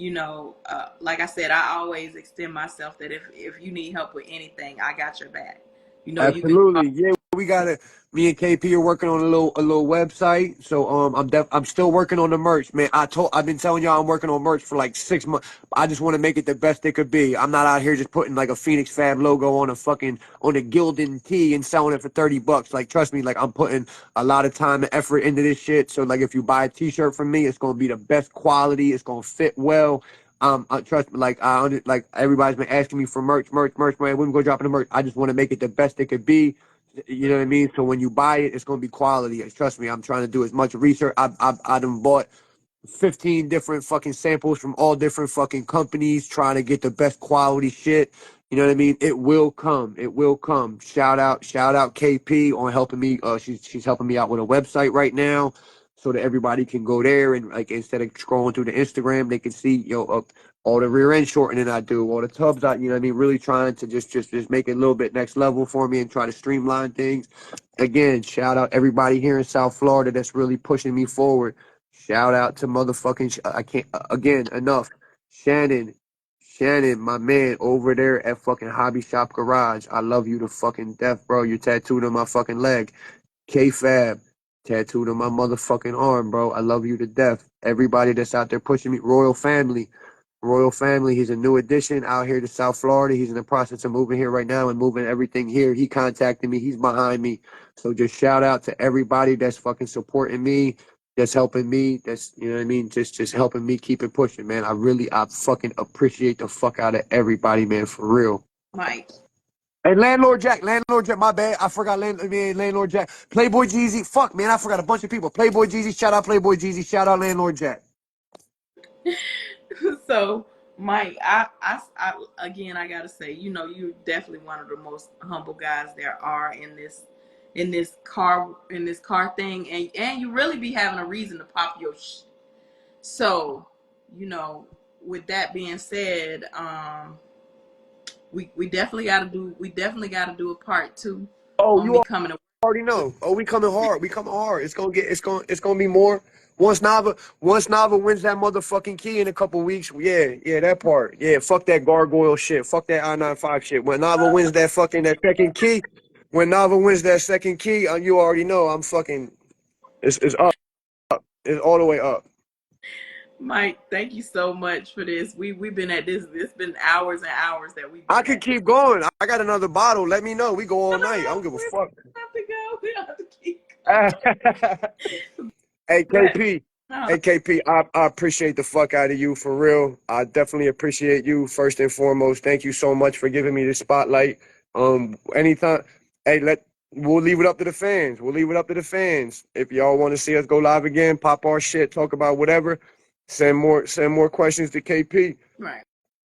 S1: like I said, I always extend myself that if you need help with anything, I got your back. You can call.
S2: Absolutely. Yeah, we got it. Me and KP are working on a little website. So I'm still working on the merch, man. I've been telling y'all I'm working on merch for like 6 months. I just want to make it the best it could be. I'm not out here just putting like a Phoenix Fab logo on a Gildan tee and selling it for $30. Like trust me, like I'm putting a lot of time and effort into this shit. So like if you buy a t-shirt from me, it's gonna be the best quality, it's gonna fit well. Trust me, like everybody's been asking me for merch, man. When we go dropping the merch, I just want to make it the best it could be. You know what I mean? So when you buy it, it's gonna be quality. Trust me, I'm trying to do as much research. I done bought 15 different fucking samples from all different fucking companies trying to get the best quality shit. You know what I mean? It will come. It will come. Shout out KP on helping me. She's helping me out with a website right now so that everybody can go there and like instead of scrolling through the Instagram, they can see all the rear end shortening I do, all the tubs I, you know what I mean? Really trying to just make it a little bit next level for me and try to streamline things. Again, shout out everybody here in South Florida that's really pushing me forward. Shout out to motherfucking, I can't, again, enough. Shannon, Shannon, my man over there at fucking Hobby Shop Garage. I love you to fucking death, bro. You're tattooed on my fucking leg. K-Fab, tattooed on my motherfucking arm, bro. I love you to death. Everybody that's out there pushing me. Royal Family, he's a new addition out here to South Florida. He's in the process of moving here right now and moving everything here. He contacted me. He's behind me. So just shout out to everybody that's fucking supporting me, that's helping me, that's, you know what I mean, just helping me keep it pushing, man. I fucking appreciate the fuck out of everybody, man, for real.
S1: Mike.
S2: Hey, Landlord Jack, my bad. I forgot Landlord Jack. Playboy Jeezy, fuck, man, I forgot a bunch of people. Playboy Jeezy, shout out Playboy Jeezy, shout out Landlord Jack.
S1: So, Mike, again, I gotta say, you're definitely one of the most humble guys there are in this car thing, and you really be having a reason to pop your So, with that being said, we definitely gotta do a part two
S2: Oh,
S1: on me
S2: you
S1: coming to.
S2: already know. Oh, we coming hard. We coming hard. It's gonna be more. Once Nava wins that motherfucking key in a couple weeks, yeah, that part. Yeah, fuck that gargoyle shit. Fuck that I-95 shit. When Nava wins that second key, you already know I'm fucking. It's up. It's all the way up.
S1: Mike, thank you so much for this. We've been at this. It's been hours and hours that we've
S2: I
S1: been
S2: could
S1: at this.
S2: keep going. I got another bottle. Let me know. We go all night. I
S1: No,
S2: don't give a
S1: we
S2: fuck.
S1: don't have to go. We don't have to keep
S2: Hey
S1: going.
S2: KP,
S1: Uh,
S2: hey KP, I appreciate the fuck out of you for real. I definitely appreciate you first and foremost. Thank you so much for giving me the spotlight. Anytime, hey, we'll leave it up to the fans. We'll leave it up to the fans. If y'all want to see us go live again, pop our shit, talk about whatever, send more questions to KP.
S1: right.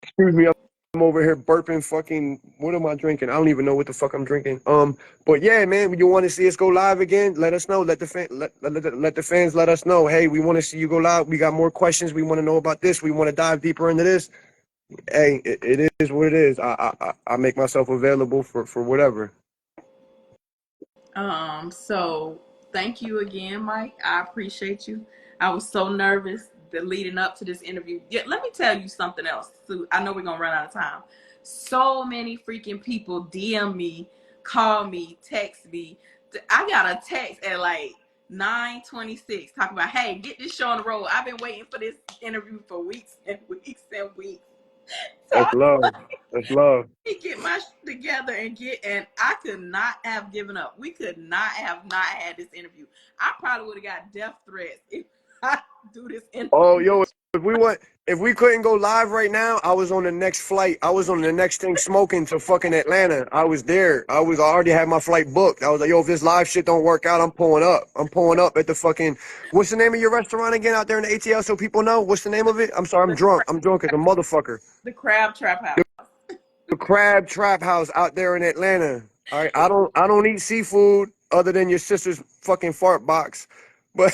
S2: Excuse me, I'm over here burping fucking, what am I drinking? I don't even know what the fuck I'm drinking. But yeah, man, when you want to see us go live again, let us know. Let the fans let us know. Hey, we want to see you go live. We got more questions. We want to know about this. We want to dive deeper into this. Hey, it is what it is. I make myself available for whatever.
S1: So thank you again, Mike. I appreciate you. I was so nervous the leading up to this interview. Yeah, let me tell you something else. So I know we're gonna run out of time. So many freaking people DM me, call me, text me. I got a text at like 9:26 talking about, hey, get this show on the road. I've been waiting for this interview for weeks and weeks and weeks. So
S2: That's love. That's love.
S1: get my shit together and I could not have given up. We could not have not had this interview. I probably would have got death threats if I do this
S2: Oh,
S1: interview.
S2: yo, if we couldn't go live right now, I was on the next flight. I was on the next thing smoking to fucking Atlanta. I was there. I already had my flight booked. I was like, yo, if this live shit don't work out, I'm pulling up. I'm pulling up at the fucking, what's the name of your restaurant again out there in the ATL so people know? What's the name of it? I'm sorry, I'm
S1: The,
S2: drunk. I'm drunk as a motherfucker.
S1: the crab trap house.
S2: The Crab Trap House out there in Atlanta. All right, I don't eat seafood other than your sister's fucking fart box. But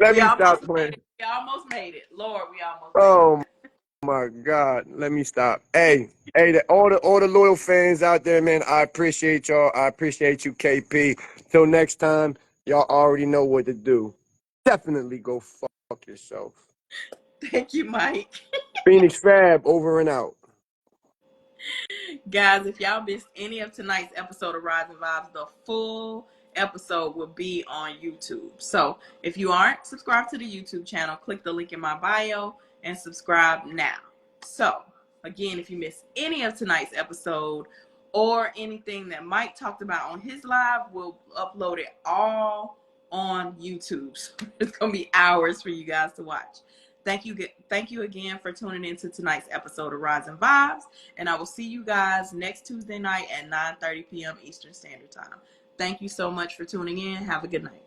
S2: let
S1: We
S2: me
S1: almost
S2: stop
S1: made
S2: playing.
S1: it. We almost made it. Lord, we almost made it.
S2: Oh my God, let me stop. Hey, all the loyal fans out there, man. I appreciate y'all. I appreciate you, KP. Till next time, y'all already know what to do. Definitely go fuck. fuck yourself.
S1: Thank you, Mike.
S2: Phoenix Fab, over and out.
S1: Guys, if y'all missed any of tonight's episode of Rising Vibes, the full episode will be on YouTube. So if you aren't subscribed to the YouTube channel, click the link in my bio and subscribe now. So again, if you missed any of tonight's episode or anything that Mike talked about on his live, we'll upload it all on YouTube. So it's going to be hours for you guys to watch. Thank you again for tuning into tonight's episode of Rising Vibes, and I will see you guys next Tuesday night at 9:30 p.m. Eastern Standard Time. Thank you so much for tuning in. Have a good night.